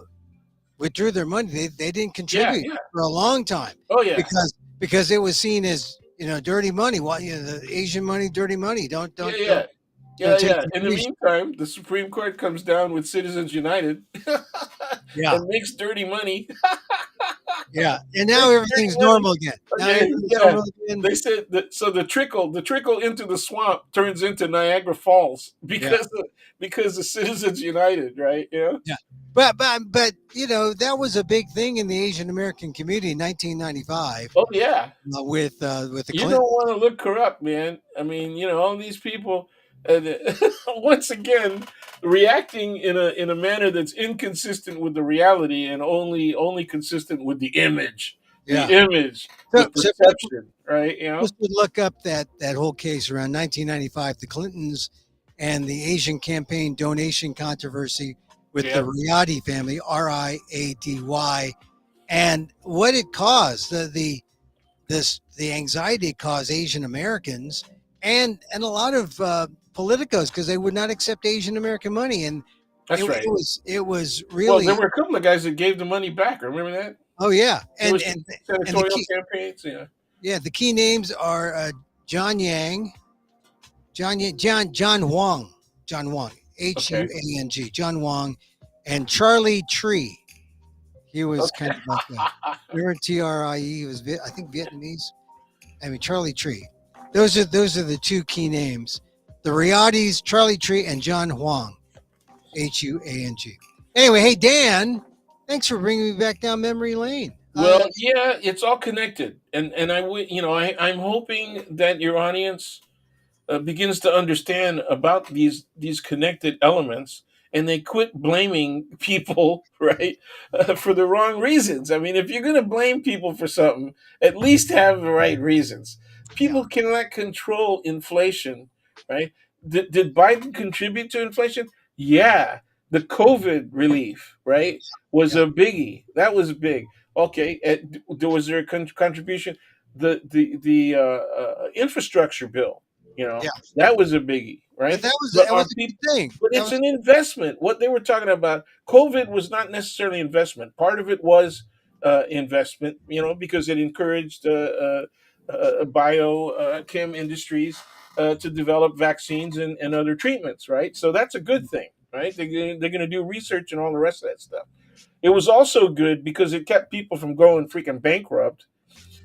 withdrew their money. They didn't Yeah, contribute yeah. for a long time Oh yeah, because it was seen as dirty money. Why the Asian money, dirty money? Don't yeah, don't yeah, don't yeah, don't take yeah. In the contribution. meantime, the Supreme Court comes down with Citizens United Yeah, and makes dirty money. yeah. And now Makes dirty everything's money. normal again. Now Okay, everything's yeah. normal again. They said that so the trickle into the swamp turns into Niagara Falls Yeah, because of Citizens United, right? yeah. but that was a big thing in the Asian American community in 1995 Oh yeah, with the you don't Clintons. want to look corrupt, man. I mean, all these people, uh, once again, reacting in a manner that's inconsistent with the reality and only consistent with Yeah. the image, the So people perception, right? just would look up that whole case around 1995, the Clintons and the Asian campaign donation controversy with the Yeah, Riady family, Riady, and what it caused, the anxiety it caused Asian Americans and a lot of politicos because they would not accept Asian American money, and it, that's it right. was it was Well, there really were a couple of guys that gave the money back. Remember that? oh yeah, There was and the senatorial key campaigns. Yeah. the key names are John Yang, John Huang, Okay. Huang, John Huang, and Charlie Tree. He was kind Okay. of like remember Trie. He was I think Vietnamese. I mean Charlie Tree. Those are the two key names. The Riyadis, Charlie Tree, and John Huang, Huang. Anyway, hey Dan, thanks for bringing me back down memory lane. Well, yeah, it's all connected, and I would, I'm hoping that your audience begins to understand about these connected elements, and they quit blaming people, right, for the wrong reasons. I mean, if you're going to blame people for something, at least have the right reasons. Yeah, People cannot control inflation, right? Did Biden contribute to inflation? Yeah, the COVID relief, right, was yeah, a biggie. That was big. Okay, was there a contribution? The infrastructure bill, yeah. that was a biggie, But right? that was But that are was a people? good thing. But That it's was an investment. What they were talking about, COVID was not necessarily investment. Part of it was investment, because it encouraged bio chem industries to develop vaccines and other treatments, right? So that's a good thing, right? They're going to do research and all the rest of that stuff. It was also good because it kept people from going freaking bankrupt,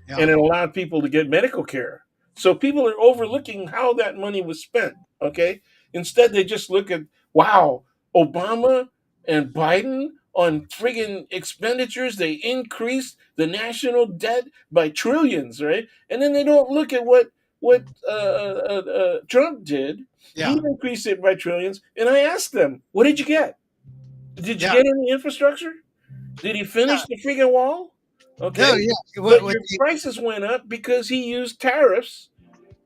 yeah, and it allowed people to get medical care. So people are overlooking how that money was spent. Okay, instead they just look at, wow, Obama and Biden on friggin' expenditures, they increased the national debt by trillions, right? And then they don't look at what Trump did. He yeah, increased it by trillions, and I asked them, what did you get? Did you yeah. get any infrastructure? Did he Yeah. finish the freaking wall? No, Okay. yeah. But your prices went up because he used tariffs,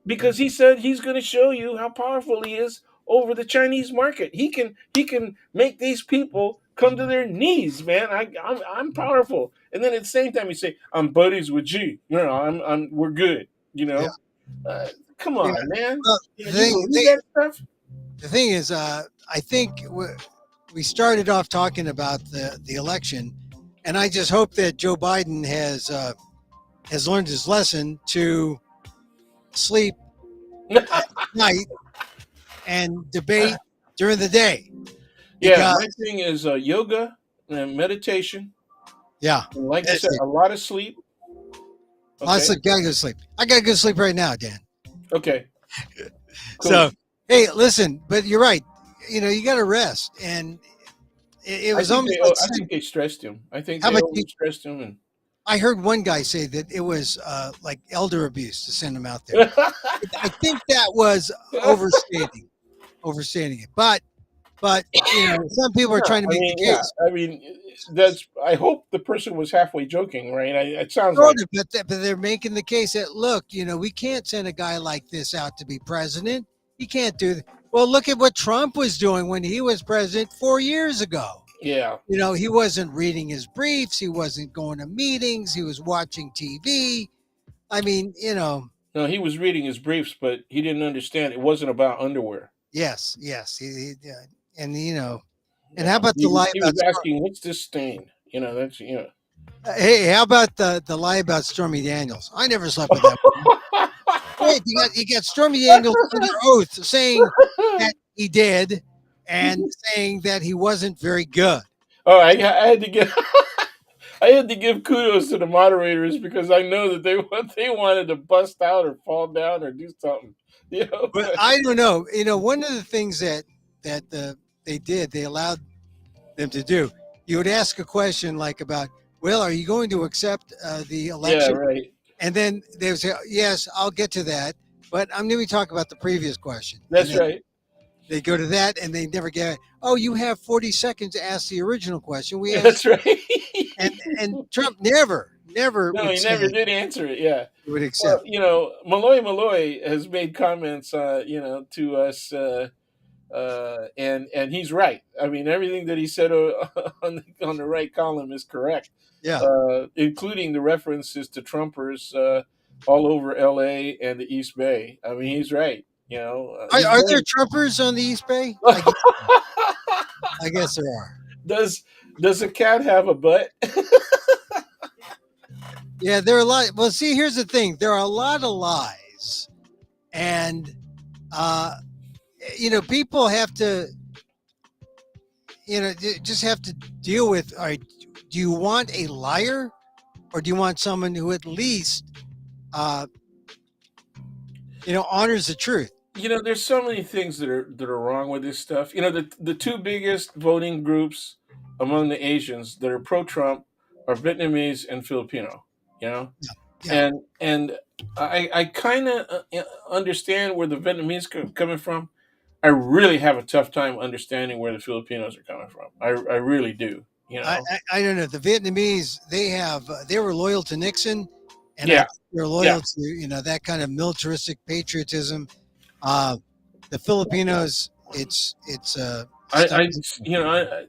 because he said he's going to show you how powerful he is over the Chinese market. He can make these people come to their knees, man. I'm powerful. And then at the same time, he say, I'm buddies with G. No, we're good. You yeah, know, uh, come yeah. on, man. Well, You believe thing, that stuff? the thing is, I think we started off talking about the election, and I just hope that Joe Biden has learned his lesson to sleep at night and debate during the day. Yeah, my Because thing is yoga and meditation, yeah, and like you that's said, it. a lot of sleep. I Okay, sleep, gotta go to sleep. I gotta go to sleep right now, Dan. okay, So cool. hey, listen, but you're right. You got to rest, and it I was think almost like I saying, think they stressed him. I think how they about you? overstressed him, and I heard one guy say that it was like elder abuse to send him out there. I think that was overstating, overstating it. But some people are yeah, trying to I make the mean, yeah, case. I mean, that's. I hope the person was halfway joking, right? It sounds Sort like. of, but they're making the case that look, we can't send a guy like this out to be president. He can't do that. Well, look at what Trump was doing when he was president 4 years ago. Yeah, He wasn't reading his briefs. He wasn't going to meetings. He was watching TV. I mean, no, he was reading his briefs, but he didn't understand it wasn't about underwear. yes, yes. And, and Yeah, how about the lie he about was asking, "What's this stain?" That's hey, how about the lie about Stormy Daniels? I never slept with that woman. Wait, you got Stormy Daniels under oath saying that he did and saying that he wasn't very good. All right, I had to get. I had to give kudos to the moderators because I know that they wanted to bust out or fall down or do something. But But I don't know. One of the things that they allowed them to do. you would ask a question like about, well, are you going to accept the Yeah, election? right. And then they would say, yes, I'll get to that. But I'm going to talk about the previous question. And That's then right. they go to that and they never get, oh, you have 40 seconds to ask the original question. We asked, That's right. and Trump never No, would he say never did answer it. Yeah. he would Well, accept. Malloy has made comments, to us, and he's right. I mean, everything that he said on the right column is correct, Yeah. including the references to Trumpers all over L.A. and the East Bay. I mean, he's right. He's Are there going. Trumpers on the East Bay? I guess there are. does does a cat have a butt? Yeah, there are a lot. Well, see, here's the thing: there are a lot of lies, and uh, people have to, just have to deal with. All right, do you want a liar, or do you want someone who at least, uh, honors the truth? There's so many things that are wrong with this stuff. The two biggest voting groups among the Asians that are pro-Trump are Vietnamese and Filipino. You know, Yeah, and I kind of understand where the Vietnamese coming from. I really have a tough time understanding where the Filipinos are coming from. I really do. I don't know. The Vietnamese, they were loyal to Nixon, and I Yeah, think they're yeah. loyal to that kind of militaristic patriotism. Uh, the Filipinos, it's stuff.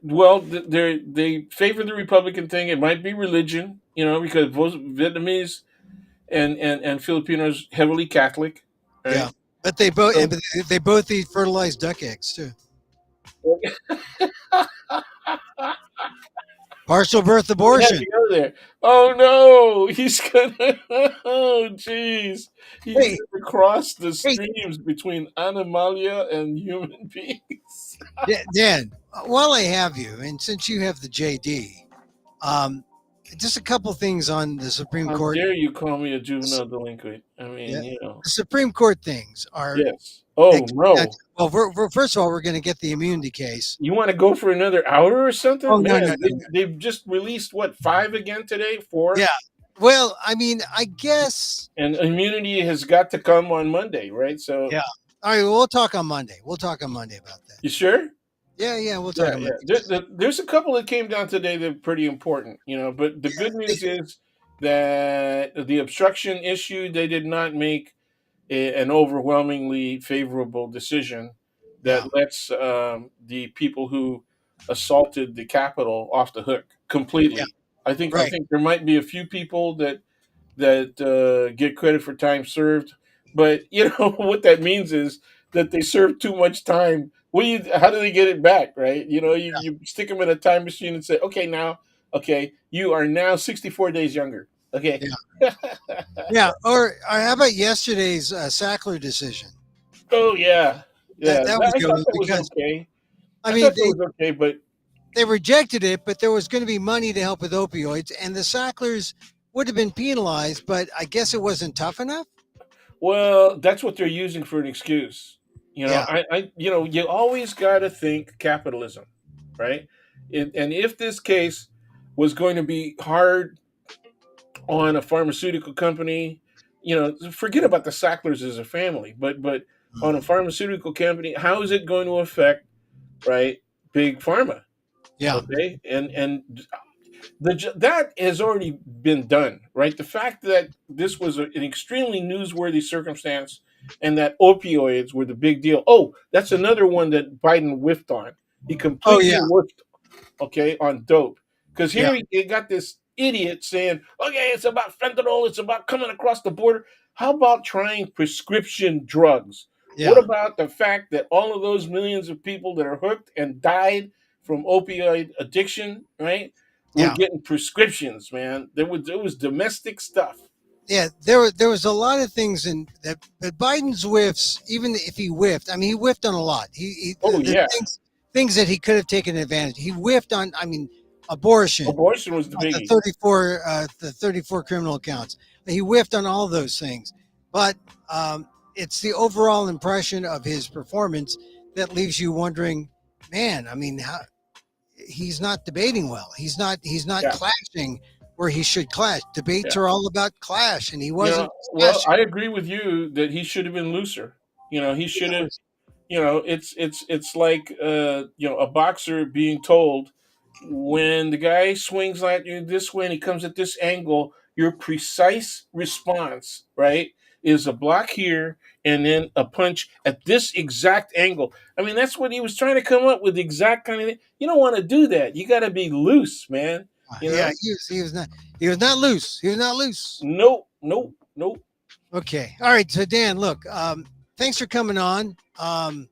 Well, they favor the Republican thing. It might be religion, because both Vietnamese and Filipinos heavily Catholic, Yeah, right? but they both So they both eat fertilized duck eggs too. Partial birth we had abortion. to go there. Oh no, he's gonna. Oh jeez, he's Hey, gonna cross the hey, streams between animalia and human beings. Dan. While I have you, and since you have the JD, um, just a couple things on the Supreme How Court. dare you call me a juvenile delinquent? I Yeah, mean, the Supreme Court things are. yes. Oh no. Well, first of all, we're going to get the immunity case. You want to go for another hour or Oh something? no, no, Man, no, no. they've just released what, five again today? Four? Yeah. Well, I mean, I guess. And immunity has got to come on Monday, right? So, Yeah. All right. Well, we'll talk on Monday. We'll talk on Monday about that. you sure? Yeah, yeah. We'll talk Yeah, on yeah. Monday. There's a couple that came down today that are pretty important, but the good news is that the obstruction issue, they did not make an overwhelmingly favorable decision that Yeah. lets the people who assaulted the Capitol off the hook Yeah. completely. I Right. think there might be a few people that get credit for time served, but what that means is that they served too much time. How do they get it back, right? You stick them in a time machine and say, okay, okay, you are now 64 days younger. Okay. Yeah. Yeah. Or how about yesterday's Sackler decision? Oh yeah, yeah. That was I good thought one that was because okay. I I mean thought that was okay, but they rejected it, but there was going to be money to help with opioids, and the Sacklers would have been penalized, but I guess it wasn't tough enough. well, that's what they're using for an excuse. Yeah. You always got to think capitalism, right? And if this case was going to be hard on a pharmaceutical company, forget about the Sacklers as a family, but on a pharmaceutical company, how is it going to affect, right, big pharma? Yeah. Okay, and that has already been done, right? The fact that this was an extremely newsworthy circumstance and that opioids were the big deal. Oh, that's another one that Biden whiffed on. He Oh completely yeah. whiffed, okay, on dope. Because Yeah. here he got this idiot saying, okay, it's about fentanyl, it's about coming across the border. How about trying prescription drugs? What Yeah. about the fact that all of those millions of people that are hooked and died from opioid addiction, right? We're Yeah. getting prescriptions, man. It was domestic stuff. Yeah. There was a lot of things in that, but Biden's whiffs, even if he whiffed, I mean, he whiffed on a lot. Oh The yeah, things that he could have taken advantage. He whiffed on. I mean, abortion, abortion was the biggie. the 34 criminal counts. He whiffed on all those things, but it's the overall impression of his performance that leaves you wondering, man. I mean, how he's not debating well. He's not Yeah, clashing where he should clash. Debates yeah. are all about clash, and he You know, wasn't well, clashing. I agree with you that he should have been looser. He should have. It's like a boxer being told, when the guy swings at you this way and he comes at this angle, your precise response, right, is a block here and then a punch at this exact angle. I mean, that's what he was trying to come up with, the exact kind of thing. You don't want to do that. You got to be loose, man. You Yeah, know? he was not loose. He was not loose. Nope, nope, nope. Okay. All right. So Dan, look, thanks for coming on. I'm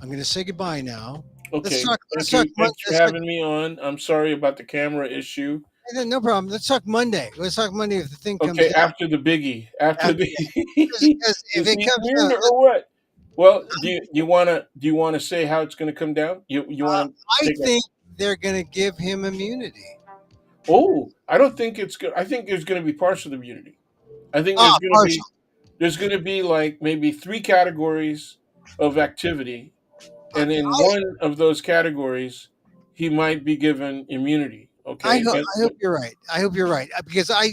going to say goodbye now. Let's Okay, talk. Let's thank talk. you. Thanks for having me on. I'm sorry about the camera issue. No problem. Let's talk Monday. Let's talk Monday if the thing comes Okay, down. after the biggie, after After the Because if is it he comes down, clear look, or what? Well, do you wanna say how it's gonna come down? You uh, wanna I take a think they're going to give him immunity. Oh, I don't think it's good. I think there's gonna be partial immunity. I think Ah, partial. there's gonna be like maybe three categories of activity, I, and in one of those categories, he might be given immunity. I, Okay, hope, and I hope you're right. I hope you're right because I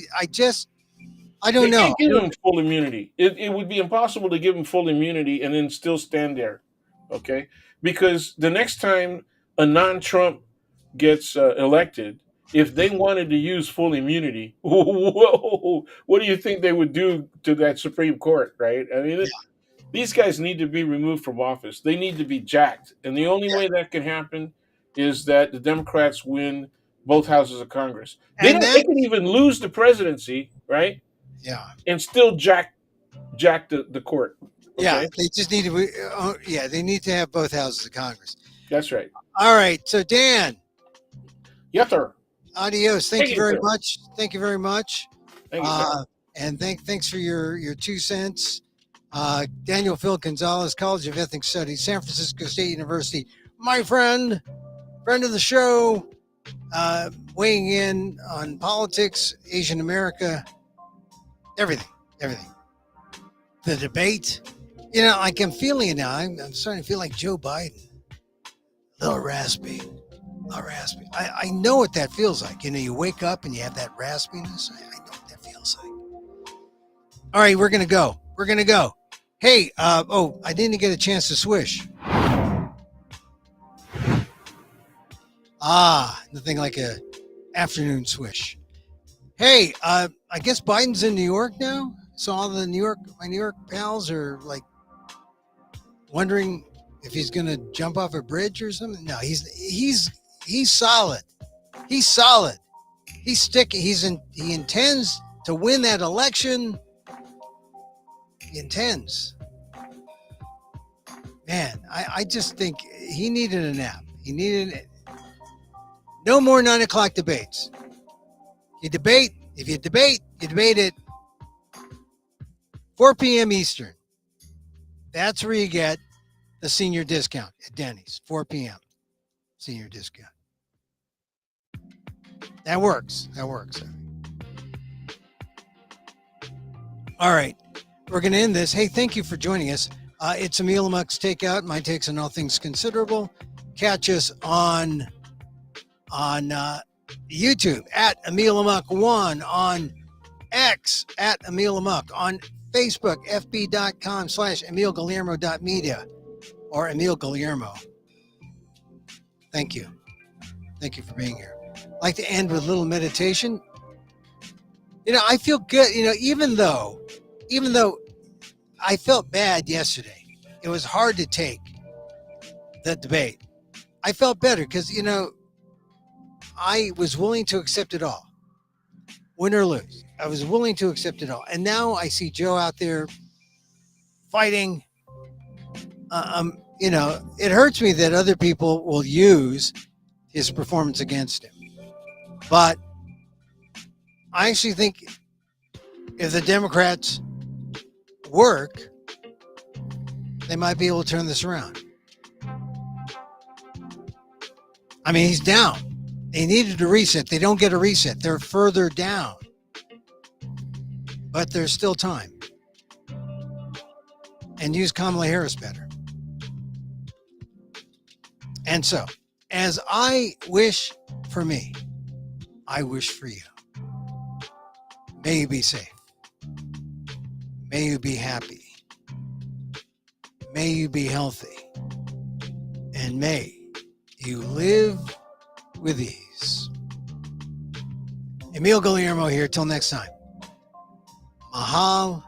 don't they know. can't give him full immunity. It would be impossible to give him full immunity and then still stand there. Okay, because the next time a non-Trump gets elected, if they wanted to use full immunity, whoa, what do you think they would do to that Supreme Court? Right? I mean, these guys need to be removed from office. They need to be jacked, and the only Yeah, way that can happen is that the Democrats win both houses of Congress. They and don't. They can that's even lose the presidency, right? yeah, And still jack the court. yeah. Okay, They just need to. Yeah, they need to have both houses of Congress. that's right. All right. So Dan, Yes, sir. adios. Thank Thank you you, very sir. much. Thank you very much. Thank you, sir. Uh, and thanks for your 2 cents. Daniel Phil Gonzalez, College of Ethnic Studies, San Francisco State University. My friend of the show, weighing in on politics, Asian America, everything, everything. The debate. Like I'm feeling it now. I'm starting to feel like Joe Biden. A little raspy. A little raspy. I know what that feels like. You wake up and you have that raspiness. I know what that feels like. All right, we're going to go. We're going to go. Hey, I didn't get a chance to swish. Nothing like a afternoon swish. Hey, I guess Biden's in New York now. So all my New York pals are like wondering if he's going to jump off a bridge or something. No, he's solid. He's solid. He's sticking. He intends to win that election. He intends. Man, I just think he needed a nap. He needed no more 9 o'clock debates. If you debate it 4 p.m. Eastern. That's where you get the senior discount at Denny's, 4 p.m. Senior discount. That works. All right. We're going to end this. Hey, thank you for joining us. It's Emil Amok's Takeout, my takes on all things considerable. Catch us on YouTube at Emil Amok1, on X at Emil Amok, on Facebook, fb.com/EmilGuillermo.media or Emil Guillermo. Thank you. Thank you for being here. I'd like to end with a little meditation. I feel good, even though I felt bad yesterday. It was hard to take the debate. I felt better because, I was willing to accept it all. Win or lose. I was willing to accept it all. And now I see Joe out there fighting. It hurts me that other people will use his performance against him. But I actually think if the Democrats work, they might be able to turn this around. I mean, he's down. They needed a reset. They don't get a reset. They're further down. But there's still time. And use Kamala Harris better. And so, as I wish for me, I wish for you. May you be safe. May you be happy. May you be healthy. And may you live with ease. Emil Guillermo here. Till next time. Mahal